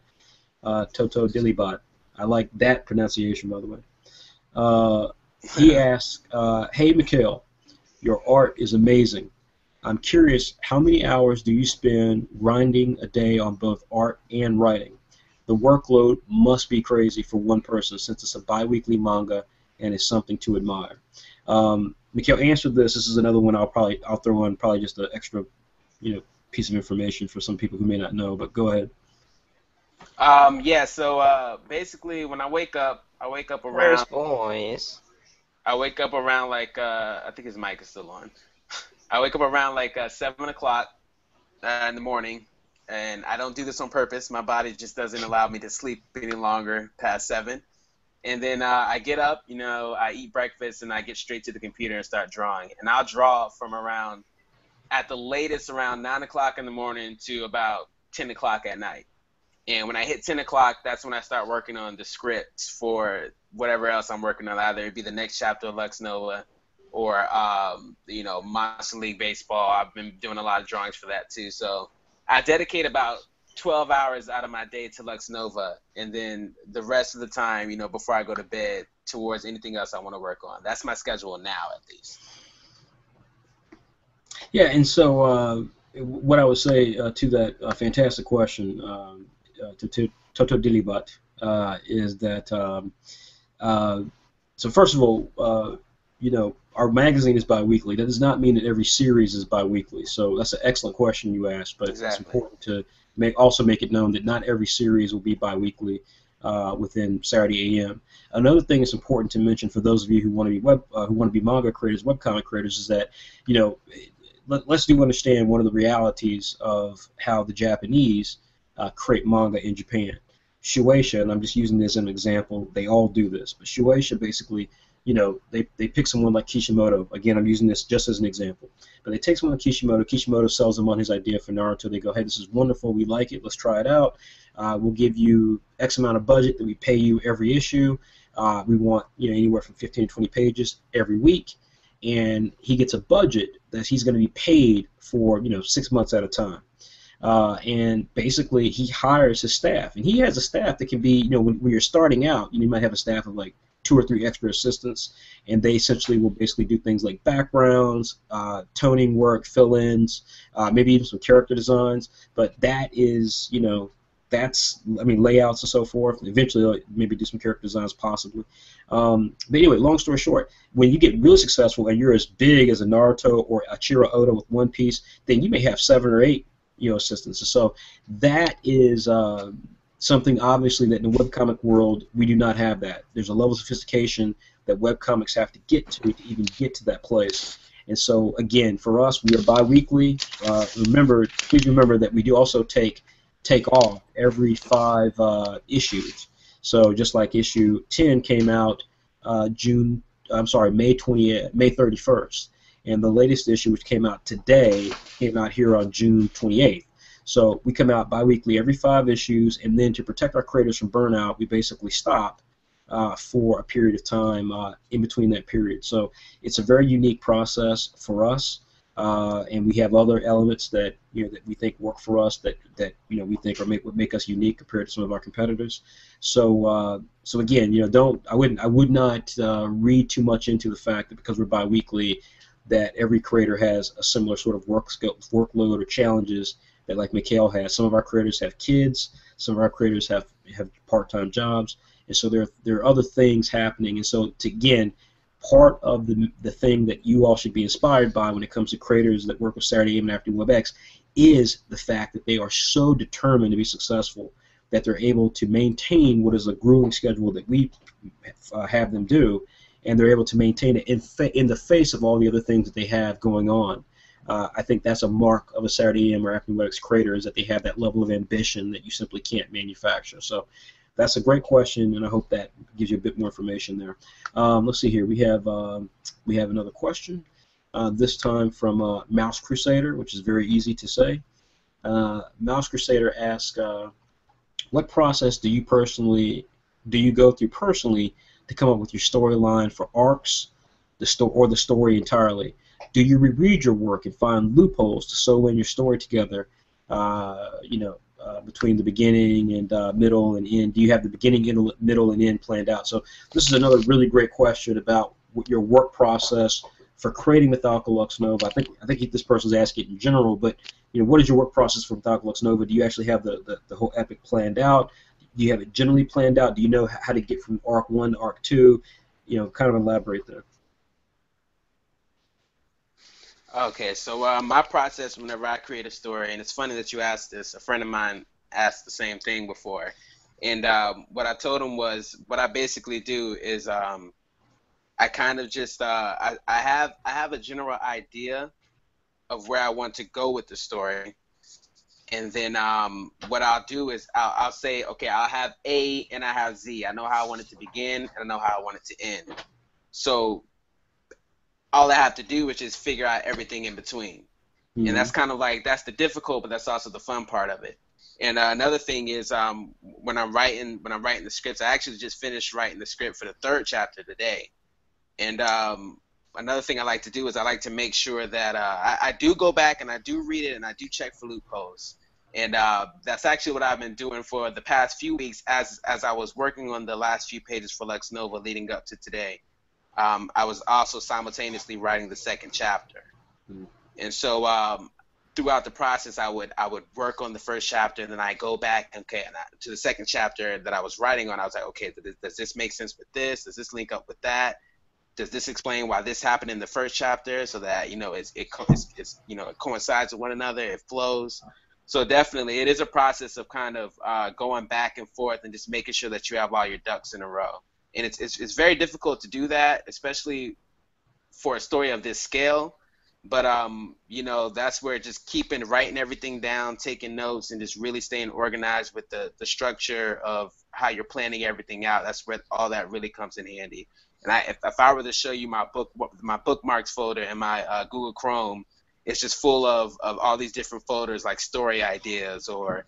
Toto Dillybot. I like that pronunciation, by the way. He asks, hey, Mikhail, your art is amazing. I'm curious, how many hours do you spend grinding a day on both art and writing? The workload must be crazy for one person, since it's a bi-weekly manga and it's something to admire. Mikhail answered this. This is another one I'll throw on probably just an extra, you know, piece of information for some people who may not know. But go ahead. Yeah. So basically, when I wake up around. Where's boys? I wake up around like I think his mic is still on. I wake up around like 7 o'clock in the morning, and I don't do this on purpose. My body just doesn't allow me to sleep any longer past 7. And then I get up, you know, I eat breakfast, and I get straight to the computer and start drawing. And I'll draw from around, at the latest, around 9 o'clock in the morning to about 10 o'clock at night. And when I hit 10 o'clock, that's when I start working on the scripts for whatever else I'm working on. Either it be the next chapter of Lux Nova or, you know, Monster League Baseball. I've been doing a lot of drawings for that too. So I dedicate about 12 hours out of my day to Lux Nova, and then the rest of the time, you know, before I go to bed, towards anything else I want to work on. That's my schedule now, at least. Yeah, and so what I would say to that fantastic question to Toto Dilibat is that so first of all, you know, our magazine is bi-weekly. That does not mean that every series is bi-weekly. So that's an excellent question you asked, but It's important to also make it known that not every series will be bi-weekly within Saturday AM. Another thing that's important to mention for those of you who want to be manga creators, webcomic creators, is that, you know, let's do understand one of the realities of how the Japanese create manga in Japan. Shueisha, and I'm just using this as an example, they all do this, but Shueisha basically, you know, they pick someone like Kishimoto. Again, I'm using this just as an example. But they take someone like Kishimoto. Kishimoto sells them on his idea for Naruto. They go, hey, this is wonderful. We like it. Let's try it out. We'll give you X amount of budget that we pay you every issue. We want, you know, anywhere from 15 to 20 pages every week. And he gets a budget that he's going to be paid for, you know, 6 months at a time. And basically, he hires his staff. And he has a staff that can be, you know, when you're starting out, you might have a staff of like 2 or 3 extra assistants, and they essentially will basically do things like backgrounds, toning work, fill-ins, maybe even some character designs. But that is, you know, that's, I mean, layouts and so forth. Eventually, they'll maybe do some character designs possibly. But anyway, long story short, when you get really successful and you're as big as a Naruto or a Chiro Oda with One Piece, then you may have 7 or 8, you know, assistants. So that is something obviously that in the webcomic world we do not have that. There's a level of sophistication that webcomics have to get to even get to that place. And so again, for us, we are bi-weekly. Please remember that we do also take off every 5 issues. So just like issue 10 came out May 31st, and the latest issue, which came out today, came out here on June 28th. So we come out bi-weekly every 5 issues, and then to protect our creators from burnout, we basically stop for a period of time in between that period. So it's a very unique process for us, and we have other elements that that we think work for us that we think would make us unique compared to some of our competitors. So so again, I would not read too much into the fact that because we're bi-weekly that every creator has a similar sort of workload or challenges that like Mikhail has. Some of our creators have kids, some of our creators have part-time jobs, and so there are other things happening. And so again, part of the thing that you all should be inspired by when it comes to creators that work with Saturday AM and Afternoon WebEx is the fact that they are so determined to be successful that they're able to maintain what is a grueling schedule that we have them do, and they're able to maintain it in the face of all the other things that they have going on. I think that's a mark of a Saturday AM or Afternoon WebEx creator, is that they have that level of ambition that you simply can't manufacture. So that's a great question, and I hope that gives you a bit more information there. Let's see here. We have another question. This time from Mouse Crusader, which is very easy to say. Mouse Crusader asks, what process do you go through personally to come up with your storyline for arcs, the story entirely? Do you reread your work and find loopholes to sew in your story together? Between the beginning and middle and end. Do you have the beginning, middle, and end planned out? So this is another really great question about what your work process for creating Mythallica Lux Nova. I think this person's asking in general, but what is your work process for Mythallica Lux Nova? Do you actually have the whole epic planned out? Do you have it generally planned out? Do you know how to get from arc 1 to arc 2? Kind of elaborate there. Okay, so my process whenever I create a story, and it's funny that you asked this. A friend of mine asked the same thing before, and what I told him was what I basically do is I kind of just I have a general idea of where I want to go with the story, and then what I'll do is I'll say, okay, I'll have A and I have Z. I know how I want it to begin, and I know how I want it to end. So all I have to do is just figure out everything in between. Mm-hmm. And that's kind of like, that's the difficult, but that's also the fun part of it. And another thing is when I'm writing the scripts, I actually just finished writing the script for the 3rd chapter today. And another thing I like to do is I like to make sure that I do go back and I do read it and I do check for loopholes. And that's actually what I've been doing for the past few weeks as I was working on the last few pages for Lux Nova leading up to today. I was also simultaneously writing the 2nd chapter. Mm-hmm. And so throughout the process, I would work on the 1st chapter, and then I go back to the 2nd chapter that I was writing on. I was like, okay, does this make sense with this? Does this link up with that? Does this explain why this happened in the 1st chapter, so that it coincides with one another, it flows? So definitely, it is a process of kind of going back and forth and just making sure that you have all your ducks in a row. And it's very difficult to do that, especially for a story of this scale. But that's where just writing everything down, taking notes, and just really staying organized with the structure of how you're planning everything out. That's where all that really comes in handy. And if I were to show you my bookmarks folder in my Google Chrome, it's just full of all these different folders, like story ideas or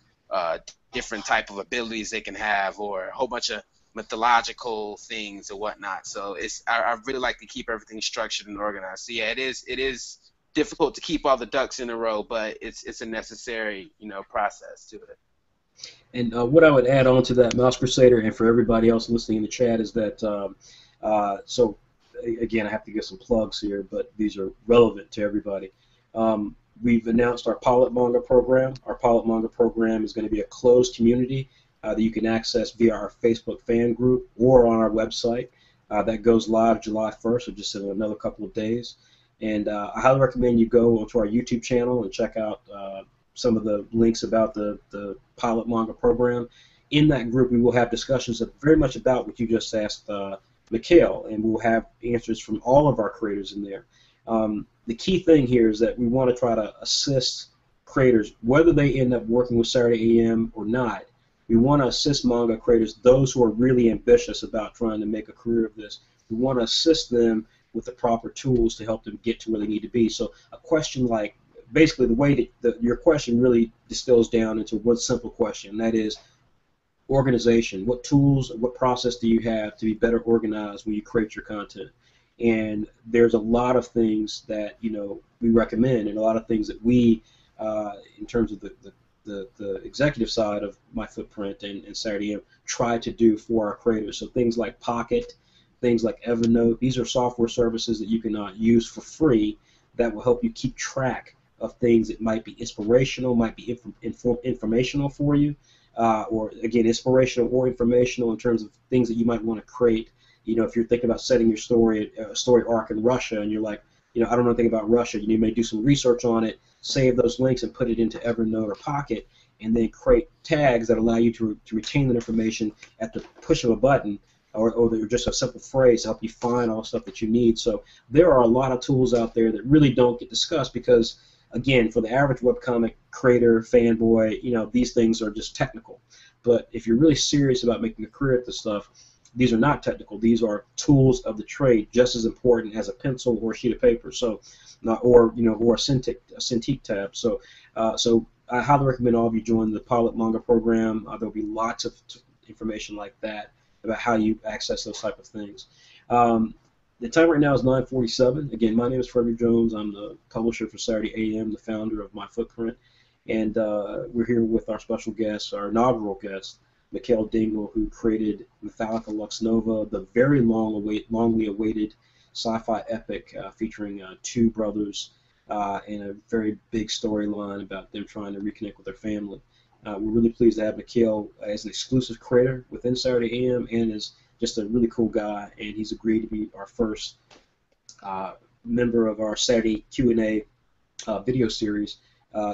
different type of abilities they can have, or a whole bunch of mythological things or whatnot. So I really like to keep everything structured and organized. So yeah, it is difficult to keep all the ducks in a row, but it's a necessary process to it. And what I would add on to that, Mouse Crusader, and for everybody else listening in the chat, is that so again, I have to give some plugs here, but these are relevant to everybody. We've announced our pilot manga program. Our pilot manga program is going to be a closed community that you can access via our Facebook fan group or on our website. That goes live July 1st, so just in another couple of days. And I highly recommend you go onto our YouTube channel and check out some of the links about the pilot manga program. In that group, we will have discussions very much about what you just asked Mikhail, and we'll have answers from all of our creators in there. The key thing here is that we want to try to assist creators, whether they end up working with Saturday AM or not. We want to assist manga creators, those who are really ambitious about trying to make a career of this. We want to assist them with the proper tools to help them get to where they need to be. So a question like basically the way that your question really distills down into one simple question, and that is organization. What tools, what process do you have to be better organized when you create your content? And there's a lot of things that we recommend, and a lot of things that we, in terms of the executive side of my footprint and Saturday AM, try to do for our creators. So things like Pocket, things like Evernote, these are software services that you can use for free that will help you keep track of things that might be inspirational, might be informational for you, or again, inspirational or informational in terms of things that you might want to create. If you're thinking about setting your story arc in Russia, and you're like, I don't know anything about Russia, you may do some research on it, save those links and put it into Evernote or Pocket, and then create tags that allow you to retain that information at the push of a button, or they're just a simple phrase to help you find all the stuff that you need. So there are a lot of tools out there that really don't get discussed because, again, for the average webcomic creator, fanboy, these things are just technical. But if you're really serious about making a career at this stuff, these are not technical. These are tools of the trade, just as important as a pencil or a sheet of paper. So, or a Cintiq tab. So I highly recommend all of you join the Pilot Manga program. There'll be lots of information like that about how you access those type of things. The time right now is 9:47. Again, my name is Frederick Jones. I'm the publisher for Saturday AM, the founder of My Footprint, and we're here with our special guest, our inaugural guest, Mikhail Dingle, who created Mythallica Lux Nova, the very longly awaited sci-fi epic featuring two brothers and a very big storyline about them trying to reconnect with their family. We're really pleased to have Mikhail as an exclusive creator within Saturday AM, and is just a really cool guy, and he's agreed to be our first member of our Saturday Q&A video series.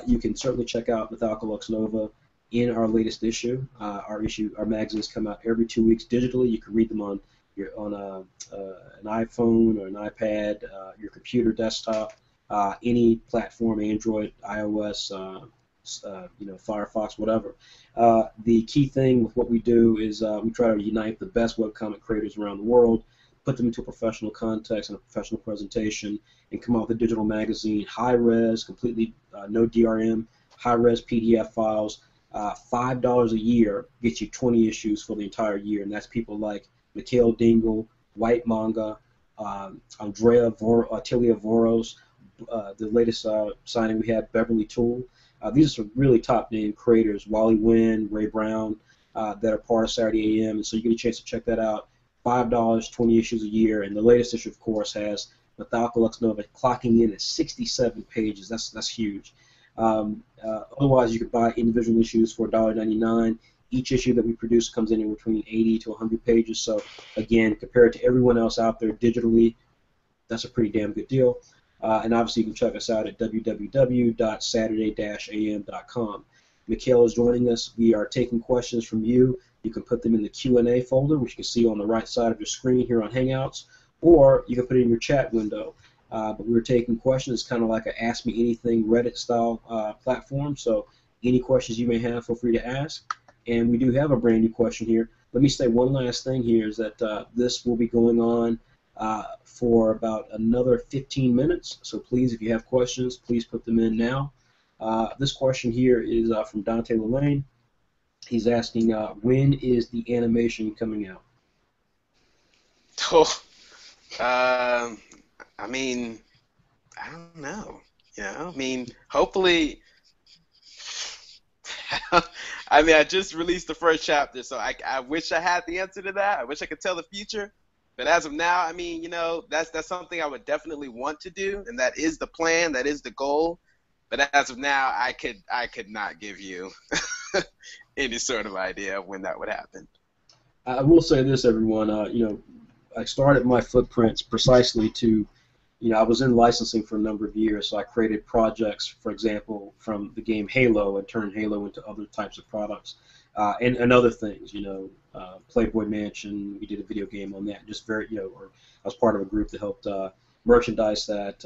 You can certainly check out Mythallica Lux Nova in our latest issue. Our magazines come out every 2 weeks digitally. You can read them on an iPhone or an iPad, your computer, desktop, any platform, Android, iOS, Firefox, whatever. The key thing with what we do is we try to unite the best webcomic creators around the world, put them into a professional context and a professional presentation, and come out with a digital magazine, high-res, completely no DRM, high-res PDF files. $5 a year gets you 20 issues for the entire year, and that's people like Mikhail Dingle, White Manga, Attilia Voros, the latest signing we had, Beverly Toole. These are some really top-name creators, Wally Wynn, Ray Brown, that are part of Saturday AM, and so you get a chance to check that out. $5, 20 issues a year, and the latest issue, of course, has Mythallica Lux Nova clocking in at 67 pages. That's huge. Otherwise, you could buy individual issues for $1.99. Each issue that we produce comes in between 80 to 100 pages. So, again, compared to everyone else out there digitally, that's a pretty damn good deal. And obviously, you can check us out at www.saturday-am.com. Mikhail is joining us. We are taking questions from you. You can put them in the Q&A folder, which you can see on the right side of your screen here on Hangouts, or you can put it in your chat window. But we were taking questions, kind of like an Ask Me Anything Reddit-style platform. So any questions you may have, feel free to ask. And we do have a brand new question here. Let me say one last thing here is that this will be going on for about another 15 minutes. So please, if you have questions, please put them in now. This question here is from Dante Lelaine. He's asking, when is the animation coming out? Oh, I mean, I don't know. I mean, hopefully. I mean, I just released the first chapter, so I wish I had the answer to that. I wish I could tell the future. But as of now, I mean, that's something I would definitely want to do, and that is the plan, that is the goal. But as of now, I could not give you any sort of idea of when that would happen. I will say this, everyone. I started my footprints precisely to, I was in licensing for a number of years, so I created projects, for example, from the game Halo, and turned Halo into other types of products, and other things. Playboy Mansion. We did a video game on that. Just very, or I was part of a group that helped merchandise that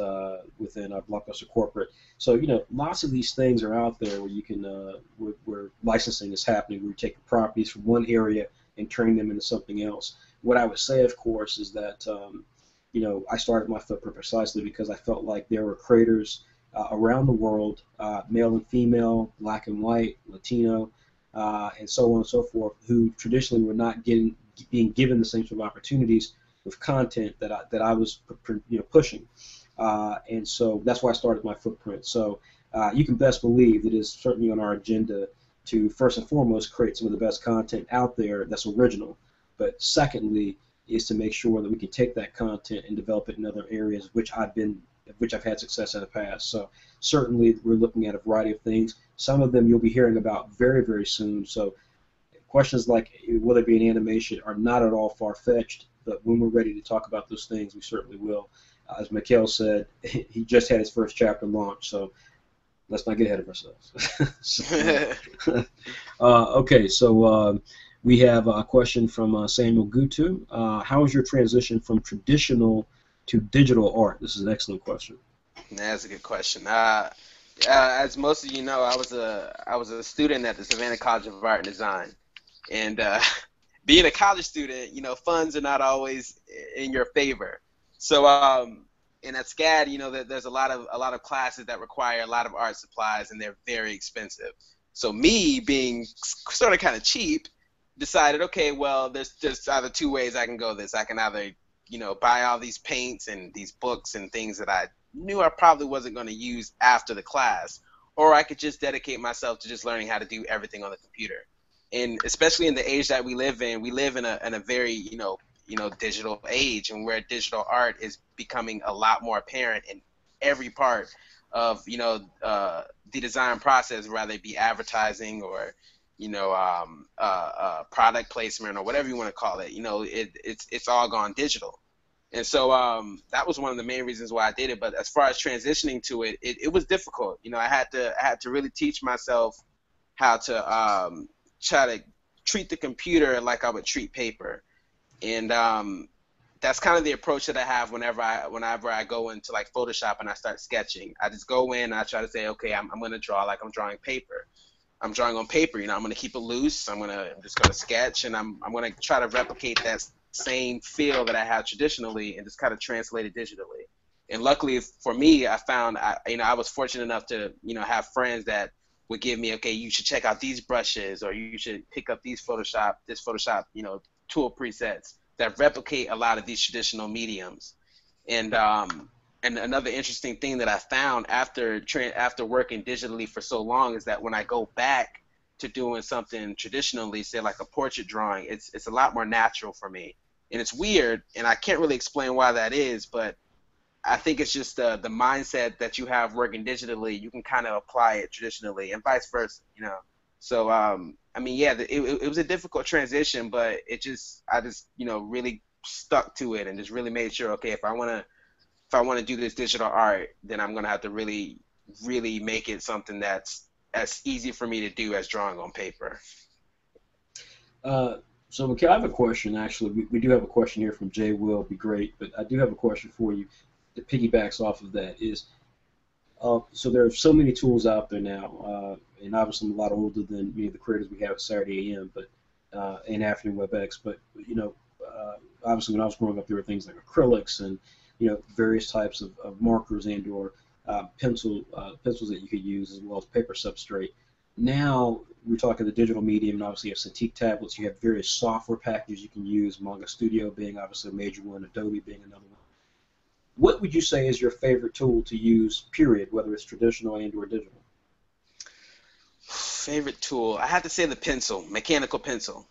within our Blockbuster corporate. So lots of these things are out there where you can where licensing is happening, where you take properties from one area and turning them into something else. What I would say, of course, is that I started my footprint precisely because I felt like there were creators around the world, male and female, black and white, Latino, and so on and so forth, who traditionally were not being given the same sort of opportunities with content that I was pushing. And so that's why I started my footprint. So you can best believe it is certainly on our agenda to first and foremost create some of the best content out there that's original. But secondly, is to make sure that we can take that content and develop it in other areas which I've had success in the past. So certainly we're looking at a variety of things. Some of them you'll be hearing about very, very soon. So questions like will there be an animation are not at all far-fetched, but when we're ready to talk about those things, we certainly will. As Mikhail said, he just had his first chapter launch, so let's not get ahead of ourselves. Okay, so we have a question from Samuel Gutu. How is your transition from traditional to digital art? This is an excellent question. That's a good question. As most of you know, I was a student at the Savannah College of Art and Design, and being a college student, funds are not always in your favor. So, and at SCAD, there's a lot of classes that require a lot of art supplies, and they're very expensive. So me, being sort of kind of cheap, decided, okay, well, there's either two ways I can go this. I can either, buy all these paints and these books and things that I knew I probably wasn't going to use after the class, or I could just dedicate myself to just learning how to do everything on the computer. And especially in the age that we live in a very, digital age, and where digital art is becoming a lot more apparent in every part of, the design process, whether it be advertising or, product placement or whatever you want to call it. It's all gone digital. And so that was one of the main reasons why I did it. But as far as transitioning to it, it was difficult. I had to really teach myself how to try to treat the computer like I would treat paper. And that's kind of the approach that I have whenever I go into like Photoshop and I start sketching. I just go in and I try to say, okay, I'm going to draw like I'm drawing paper. I'm drawing on paper. I'm going to keep it loose. I'm just going to sketch, and I'm going to try to replicate that same feel that I have traditionally and just kind of translate it digitally. And luckily for me, I found I was fortunate enough to have friends that would give me, okay, you should check out these brushes, or you should pick up this Photoshop tool presets that replicate a lot of these traditional mediums. And another interesting thing that I found after working digitally for so long is that when I go back to doing something traditionally, say like a portrait drawing, it's a lot more natural for me. And it's weird, and I can't really explain why that is, but I think it's just the mindset that you have working digitally, you can kind of apply it traditionally, and vice versa, So, it was a difficult transition, but I just really stuck to it and just really made sure, okay, if I want to do this digital art, then I'm going to have to really, really make it something that's as easy for me to do as drawing on paper. So, Mikhail, I have a question, actually. We do have a question here from Jay Will. It'd be great, but I do have a question for you that piggybacks off of that. So there are so many tools out there now, and obviously I'm a lot older than many of the creators we have at Saturday AM, but and Afternoon WebEx. But obviously when I was growing up, there were things like acrylics and various types of markers and or pencils that you could use, as well as paper substrate. Now we're talking the digital medium, and obviously you have Cintiq tablets. You have various software packages you can use, Manga Studio being obviously a major one, Adobe being another one. What would you say is your favorite tool to use, period, whether it's traditional and or digital? Favorite tool? I have to say the pencil, mechanical pencil.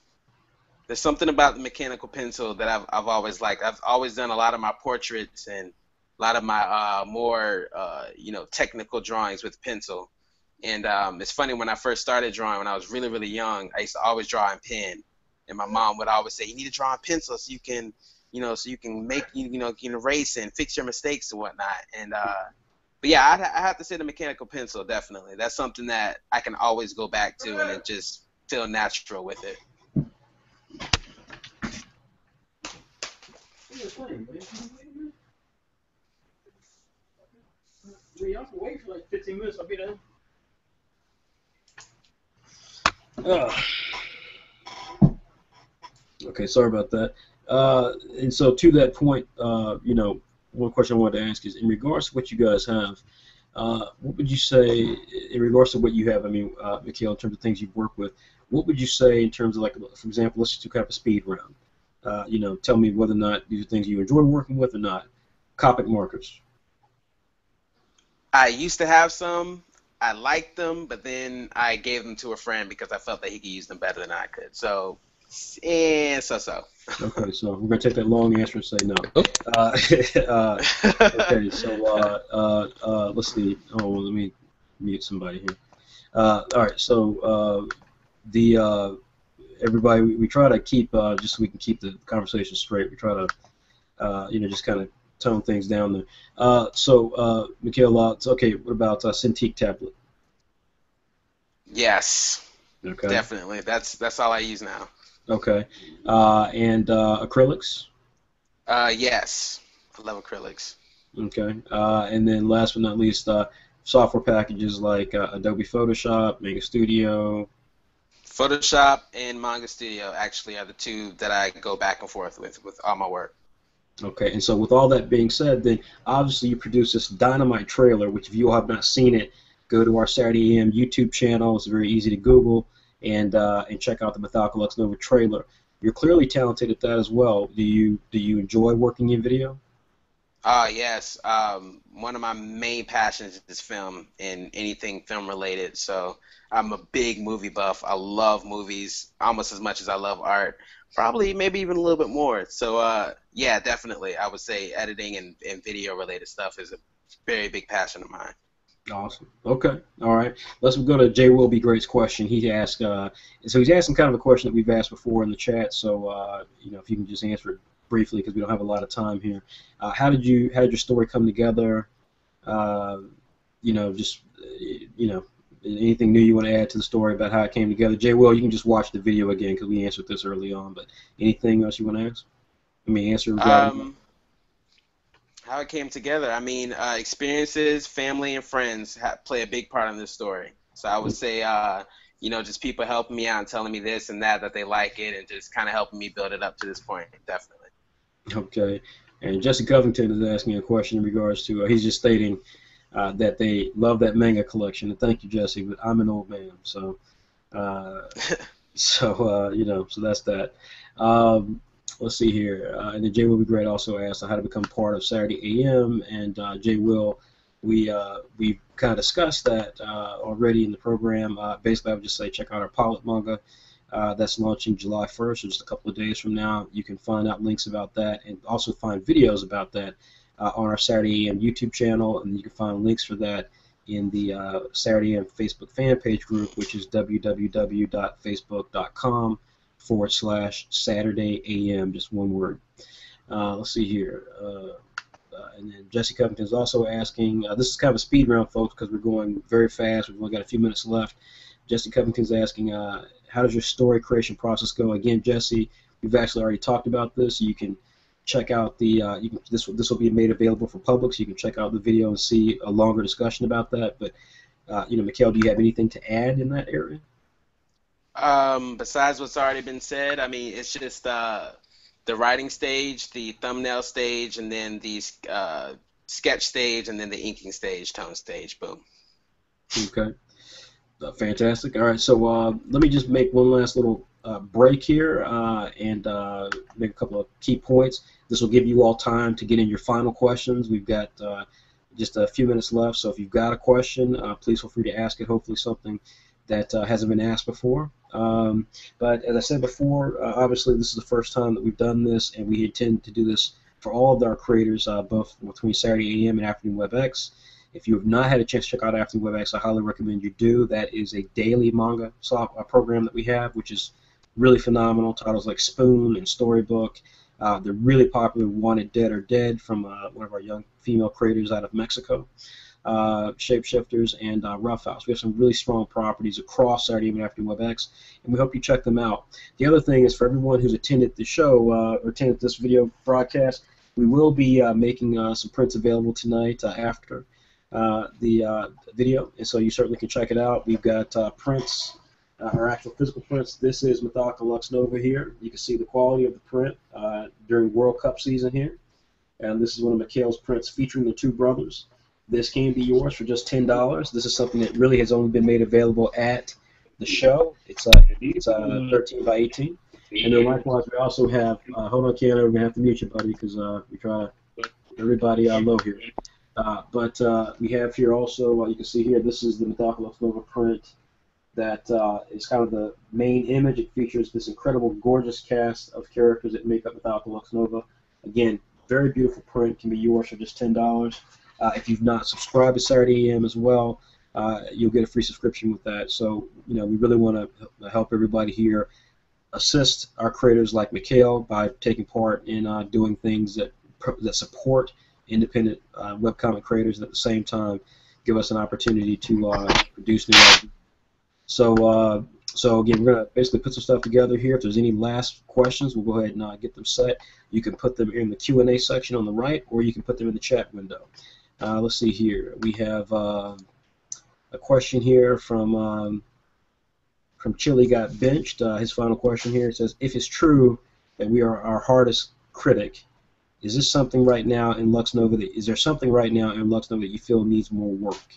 There's something about the mechanical pencil that I've always liked. I've always done a lot of my portraits and a lot of my more technical drawings with pencil. And it's funny, when I first started drawing, when I was really, really young, I used to always draw in pen. And my mom would always say, you need to draw in pencil so you can make, you can erase and fix your mistakes and whatnot. And but yeah, I have to say the mechanical pencil, definitely. That's something that I can always go back to, and it just feel natural with it. Y'all can wait for like 15 minutes. I'll be done. Okay, sorry about that. And so to that point, one question I wanted to ask is, in regards to what you guys have, What would you say in regards to what you have? I mean, Mikhail, in terms of things you've worked with, what would you say in terms of, like, for example, let's just do kind of a speed round. Tell me whether or not these are things you enjoy working with or not. Copic markers. I used to have some. I liked them, but then I gave them to a friend because I felt that he could use them better than I could. So, so. Okay, so we're gonna take that long answer and say no. Okay, so let's see. Oh, well, let me mute somebody here. All right, so everybody, we try to keep just so we can keep the conversation straight. We try to just kind of tone things down there. Mikhail, okay, what about Cintiq tablet? Yes, Okay. definitely. That's all I use now. Okay, and acrylics? Yes, I love acrylics. Okay, and then last but not least, software packages like Adobe Photoshop, Manga Studio. Photoshop and Manga Studio actually are the two that I go back and forth with all my work. Okay, and so with all that being said, then obviously you produce this dynamite trailer, which if you all have not seen it, go to our Saturday AM YouTube channel. It's very easy to Google and check out the Mythallica Lux Nova trailer. You're clearly talented at that as well. Do you enjoy working in video? Yes. One of my main passions is film and anything film related. So I'm a big movie buff. I love movies almost as much as I love art. Probably maybe even a little bit more. So yeah, definitely. I would say editing and video related stuff is a very big passion of mine. Awesome. Okay. All right. Let's go to Jay Will Be Great's question. He asked, so he's asking kind of a question that we've asked before in the chat. So if you can just answer it briefly because we don't have a lot of time here. How did your story come together? Anything new you want to add to the story about how it came together? Jay Will, you can just watch the video again because we answered this early on. But anything else you want to ask? Answer regarding how it came together. I mean, experiences, family, and friends play a big part in this story. So I would say, just people helping me out and telling me this and that they like it, and just kind of helping me build it up to this point, definitely. Okay. And Jesse Covington is asking a question in regards to, he's just stating that they love that manga collection. And thank you, Jesse, but I'm an old man, so so that's that. Let's see here. And then Jay Will Be Great also asked how to become part of Saturday AM. And Jay Will, we kind of discussed that already in the program. Basically, I would just say check out our pilot manga that's launching July 1st, so just a couple of days from now. You can find out links about that and also find videos about that on our Saturday AM YouTube channel. And you can find links for that in the Saturday AM Facebook fan page group, which is www.facebook.com/Saturday AM, just one word. Let's see here. And then Jesse Covington is also asking, this is kind of a speed round, folks, because we're going very fast. We've only got a few minutes left. Jesse Covington is asking, how does your story creation process go? Again, Jesse, we've actually already talked about this. You can check out the, this will be made available for public, so you can check out the video and see a longer discussion about that. But, Mikhail, do you have anything to add in that area? Besides what's already been said, I mean, it's just the writing stage, the thumbnail stage, and then the sketch stage, and then the inking stage, tone stage. Boom. Okay. Fantastic. All right, so let me just make one last little break here and make a couple of key points. This will give you all time to get in your final questions. We've got just a few minutes left, so if you've got a question, please feel free to ask it, hopefully something that hasn't been asked before. But as I said before, obviously this is the first time that we've done this, and we intend to do this for all of our creators, both between Saturday AM and Afternoon WebX. If you have not had a chance to check out Afternoon WebX, I highly recommend you do. That is a daily manga program that we have, which is really phenomenal. Titles like Spoon and Storybook. They're really popular. Wanted Dead or Dead from one of our young female creators out of Mexico. Shapeshifters, and Rough House. We have some really strong properties across Saturday and Afternoon WebX, and we hope you check them out. The other thing is for everyone who's attended the show or attended this video broadcast, we will be making some prints available tonight after the video, and so you certainly can check it out. We've got prints, our actual physical prints. This is Mythallica Lux Nova here. You can see the quality of the print during World Cup season here, and this is one of Mikhail's prints featuring the two brothers. this can be yours for just $10. This is something that really has only been made available at the show. It's 13 by 18. And then likewise, we also have, hold on, Keanu, we're going to have to mute you, buddy, because we try to, everybody low here. But we have here also, you can see here, this is the Mythallica Lux Nova print that is kind of the main image. It features this incredible, gorgeous cast of characters that make up Mythallica Lux Nova. Again, very beautiful print, can be yours for just $10. If you've not subscribed to Saturday AM as well, you'll get a free subscription with that. So, we really want to help everybody here assist our creators like Mikhail by taking part in doing things that support independent webcomic creators, and at the same time give us an opportunity to produce new ideas. So again, we're going to basically put some stuff together here. If there's any last questions, we'll go ahead and get them set. You can put them in the Q&A section on the right, or you can put them in the chat window. Let's see here. We have a question here from Chili Got Benched. His final question here says, if it's true that we are our hardest critic, is there something right now in Lux Nova that you feel needs more work?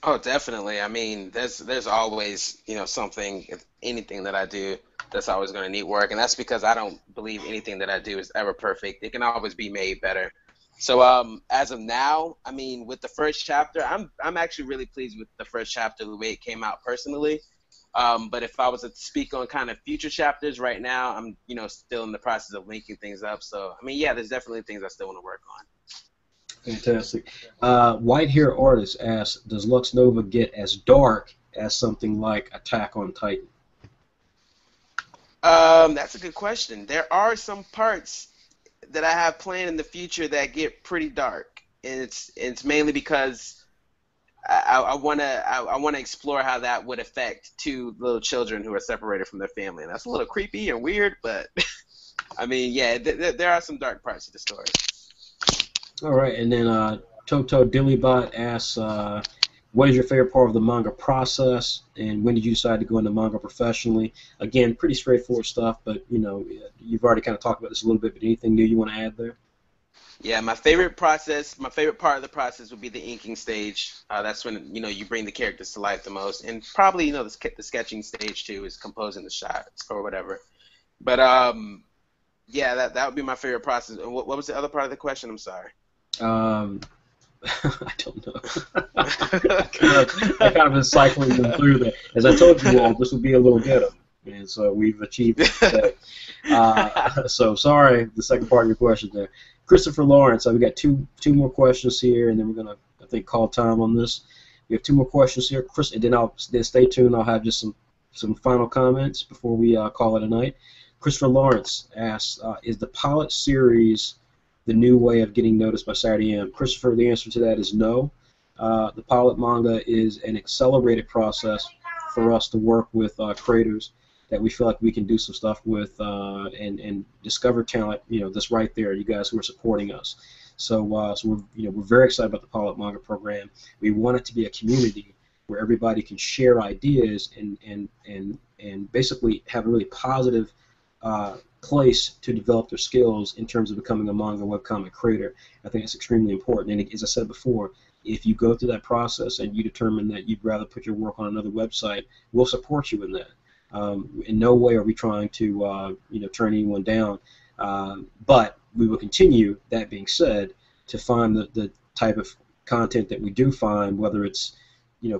Oh, definitely. I mean, there's always, something, anything that I do that's always going to need work, and that's because I don't believe anything that I do is ever perfect. It can always be made better. So as of now, I mean, with the first chapter, I'm actually really pleased with the first chapter, the way it came out personally. But if I was to speak on kind of future chapters right now, I'm still in the process of linking things up. So I mean, yeah, there's definitely things I still want to work on. Fantastic. White Hair Artist asks, does Lux Nova get as dark as something like Attack on Titan? That's a good question. There are some parts that I have planned in the future that get pretty dark, and it's mainly because I wanna explore how that would affect two little children who are separated from their family, and that's a little creepy and weird, but I mean, yeah, there are some dark parts of the story. All right, and then Toto Dillybot asks, what is your favorite part of the manga process, and when did you decide to go into manga professionally? Again, pretty straightforward stuff, but you've already kind of talked about this a little bit, but anything new you want to add there? Yeah, my favorite part of the process would be the inking stage. That's when you bring the characters to life the most, and probably the sketching stage too is composing the shots or whatever. But yeah, that would be my favorite process. And what was the other part of the question? I'm sorry. I don't know. I kind of been cycling them through that. As I told you all, this would be a little ghetto, and so we've achieved it today. So sorry, the second part of your question there. Christopher Lawrence, we got two more questions here, and then we're gonna, I think, call time on this. We have two more questions here, Chris, and then stay tuned. I'll have just some final comments before we call it a night. Christopher Lawrence asks, is the pilot series the new way of getting noticed by Saturday AM? Christopher, the answer to that is no. The pilot manga is an accelerated process for us to work with creators that we feel like we can do some stuff with and discover talent, that's right there, you guys who are supporting us. So we're very excited about the pilot manga program. We want it to be a community where everybody can share ideas and basically have a really positive place to develop their skills in terms of becoming a manga webcomic creator. I think it's extremely important. And as I said before, if you go through that process and you determine that you'd rather put your work on another website, we'll support you in that. In no way are we trying to turn anyone down, but we will continue, that being said, to find the type of content that we do find, whether it's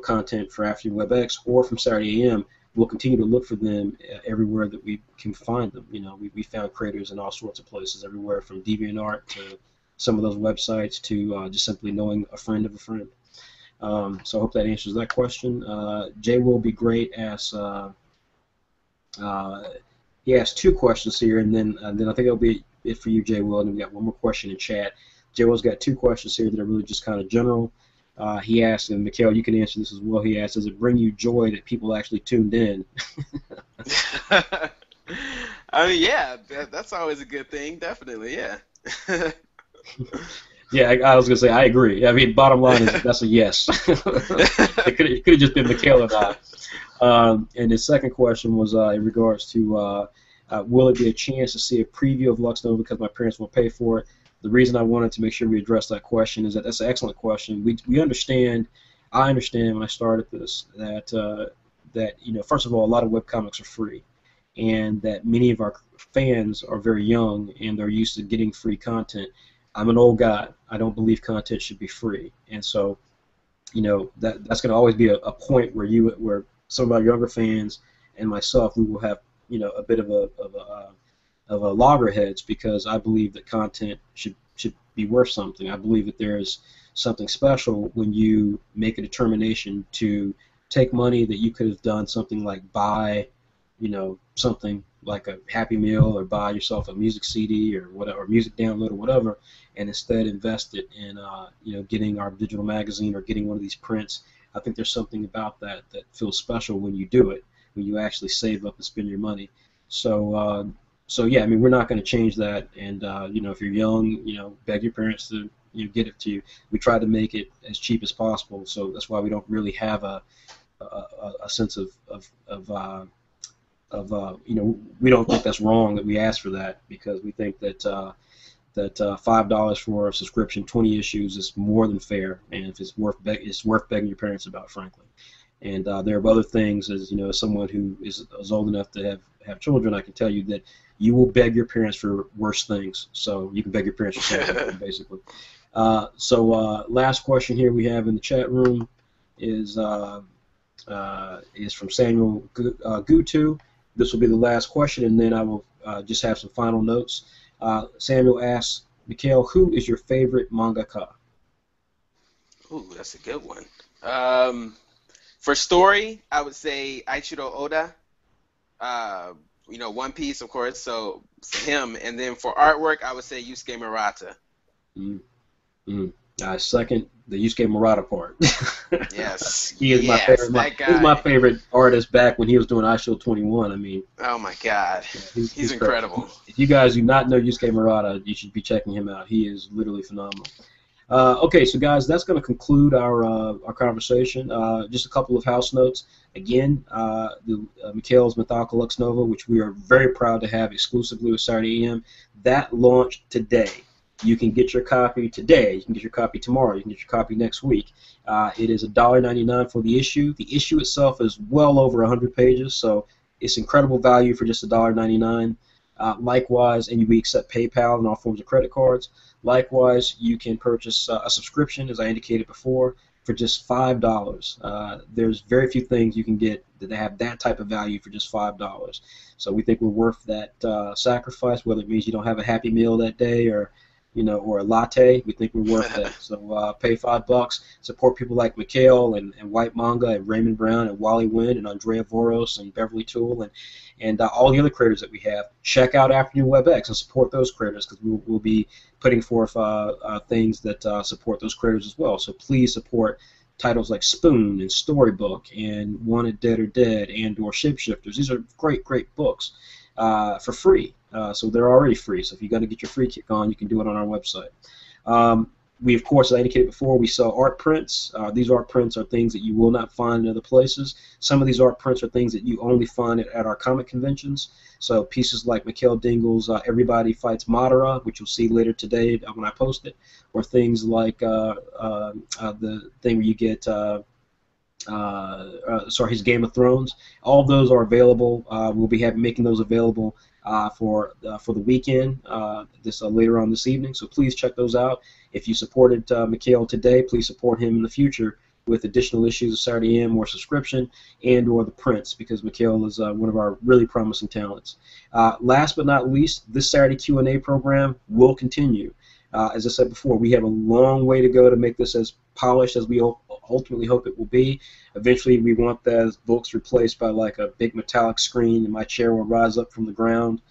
content for After WebX or from Saturday AM. We'll continue to look for them everywhere that we can find them. We found creators in all sorts of places, everywhere from DeviantArt to some of those websites to just simply knowing a friend of a friend. So I hope that answers that question. Jay Will Be Great asks, he asked two questions here, and then I think it'll be it for you, Jay Will, and we got one more question in chat. Jay Will's got two questions here that are really just kind of general. He asked, and Mikhail, you can answer this as well. He asked, does it bring you joy that people actually tuned in? I mean, yeah, that's always a good thing, definitely, yeah. Yeah, I was going to say, I agree. I mean, bottom line is that's a yes. It could have just been Mikhail and I. And his second question was in regards to will it be a chance to see a preview of Lux Nova because my parents will pay for it? the reason I wanted to make sure we address that question is that that's an excellent question. We understand, I understand when I started this that first of all, a lot of webcomics are free, and that many of our fans are very young and they're used to getting free content. I'm an old guy. I don't believe content should be free, and so that's going to always be a point where some of our younger fans and myself, we will have a bit of a loggerheads, because I believe that content should be worth something. I believe that there is something special when you make a determination to take money that you could have done something like buy, something like a Happy Meal, or buy yourself a music CD or whatever, or music download or whatever, and instead invest it in getting our digital magazine or getting one of these prints. I think there's something about that feels special when you do it, when you actually save up and spend your money. So yeah, I mean, we're not going to change that. And if you're young, beg your parents to get it to you. We try to make it as cheap as possible. So that's why we don't really have a sense of we don't think that's wrong that we ask for that, because we think that $5 for a subscription, 20 issues, is more than fair, and if it's worth begging your parents about, frankly. And there are other things, as someone who is old enough to have children, I can tell you that you will beg your parents for worse things. So you can beg your parents for something, basically. Last question here we have in the chat room is from Samuel Gutu. This will be the last question, and then I will just have some final notes. Samuel asks, Mikhail, who is your favorite mangaka? Ooh, that's a good one. For story, I would say Aichiro Oda. One Piece, of course, so him. And then for artwork, I would say Yusuke Murata. I second the Yusuke Murata part. Yes. He is my favorite. He's my favorite artist back when he was doing iShield 21. I mean. Oh my God, he's incredible. If you guys do not know Yusuke Murata, you should be checking him out. He is literally phenomenal. Okay, so guys, that's going to conclude our conversation. Just a couple of house notes. Again, Mikhail's Mythallica Lux Nova, which we are very proud to have exclusively with Saturday AM, that launched today. You can get your copy today. You can get your copy tomorrow. You can get your copy next week. It is $1.99 for the issue. The issue itself is well over 100 pages, so it's incredible value for just $1.99. Likewise, and we accept PayPal and all forms of credit cards. Likewise, you can purchase a subscription, as I indicated before, for just $5. There's very few things you can get that have that type of value for just $5. So we think we're worth that sacrifice, whether it means you don't have a Happy Meal that day or a latte. We think we're worth that. So pay $5, support people like Mikhail and White Manga and Raymond Brown and Wally Wynn and Andrea Voros and Beverly Toole and all the other creators that we have. Check out Afternoon WebX and support those creators, because we'll be putting forth things that support those creators as well. So please support titles like Spoon and Storybook and Wanted Dead or Dead and or Shapeshifters. These are great, great books for free. So they're already free. So if you got to get your free kick on, you can do it on our website. We, of course, as I indicated before, we sell art prints. These art prints are things that you will not find in other places. Some of these art prints are things that you only find at our comic conventions. So pieces like Mikhail Dingle's Everybody Fights Madara, which you'll see later today when I post it, or things like the thing where you get his Game of Thrones. All of those are available. We'll be making those available for the weekend later on this evening. So please check those out. If you supported Mikhail today, please support him in the future with additional issues of Saturday AM or subscription and or the prints, because Mikhail is one of our really promising talents. Last but not least, this Saturday Q&A program will continue. As I said before, we have a long way to go to make this as polished as we ultimately hope it will be. Eventually, we want those books replaced by like a big metallic screen, and my chair will rise up from the ground.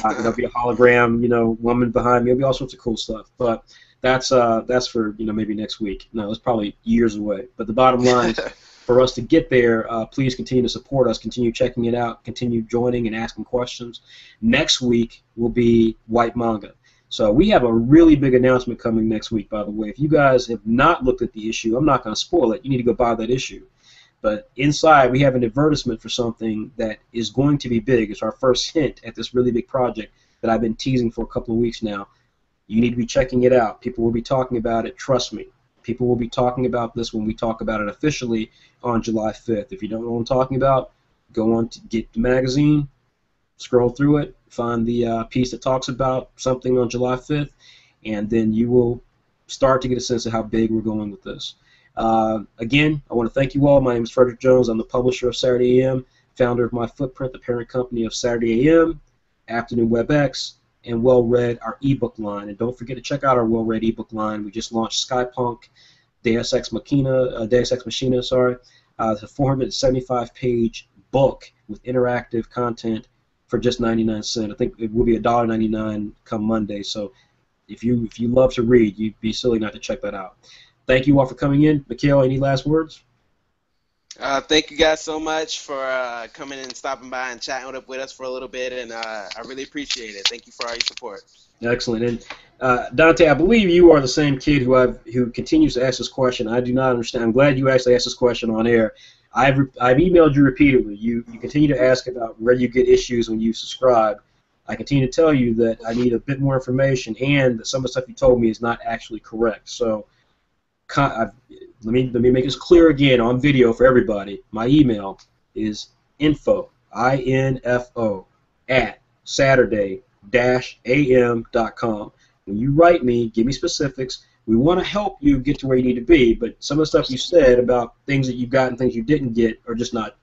There'll be a hologram, woman behind me. There'll be all sorts of cool stuff. But that's for maybe next week. No, it's probably years away. But the bottom line is, for us to get there, please continue to support us. Continue checking it out. Continue joining and asking questions. Next week will be White Manga. So we have a really big announcement coming next week, by the way. If you guys have not looked at the issue, I'm not going to spoil it. You need to go buy that issue. But inside, we have an advertisement for something that is going to be big. It's our first hint at this really big project that I've been teasing for a couple of weeks now. You need to be checking it out. People will be talking about it. Trust me. People will be talking about this when we talk about it officially on July 5th. If you don't know what I'm talking about, go on to get the magazine, scroll through it, find the piece that talks about something on July 5th, and then you will start to get a sense of how big we're going with this. Again, I want to thank you all. My name is Frederick Jones. I'm the publisher of Saturday AM, founder of My Footprint, the parent company of Saturday AM, Afternoon WebX, and Well Read, our ebook line. And don't forget to check out our Well Read ebook line. We just launched Skypunk Deus Ex Machina, sorry. It's a 475-page book with interactive content for just 99 cents. I think it will be $1.99 come Monday. So if you love to read, you'd be silly not to check that out. Thank you all for coming in. Mikhail, any last words? Thank you guys so much for coming and stopping by and chatting with us for a little bit, and I really appreciate it. Thank you for all your support. Excellent. And Dante, I believe you are the same kid who continues to ask this question. I do not understand. I'm glad you actually asked this question on air. I've emailed you repeatedly. You continue to ask about where you get issues when you subscribe. I continue to tell you that I need a bit more information, and that some of the stuff you told me is not actually correct. So let me make this clear again on video for everybody. My email is info, I-N-F-O, at saturday-am.com. When you write me, give me specifics. We want to help you get to where you need to be, but some of the stuff you said about things that you got and things you didn't get are just not,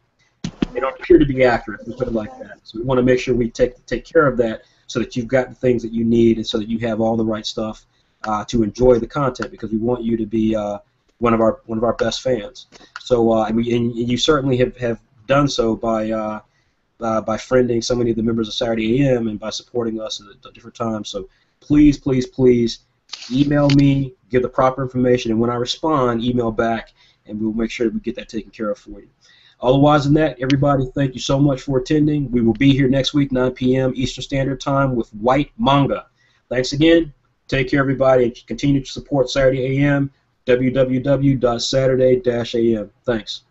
they don't appear to be accurate, we put it like that. So we want to make sure we take care of that so that you've got the things that you need and so that you have all the right stuff to enjoy the content, because we want you to be one of our best fans. So and you certainly have done so by friending so many of the members of Saturday AM and by supporting us at different times. So please, please, please email me, give the proper information, and when I respond, email back, and we'll make sure that we get that taken care of for you. Otherwise than that, everybody, thank you so much for attending. We will be here next week, 9 p.m. Eastern Standard Time with White Manga. Thanks again. Take care, everybody, and continue to support Saturday AM, www.saturday-am. Thanks.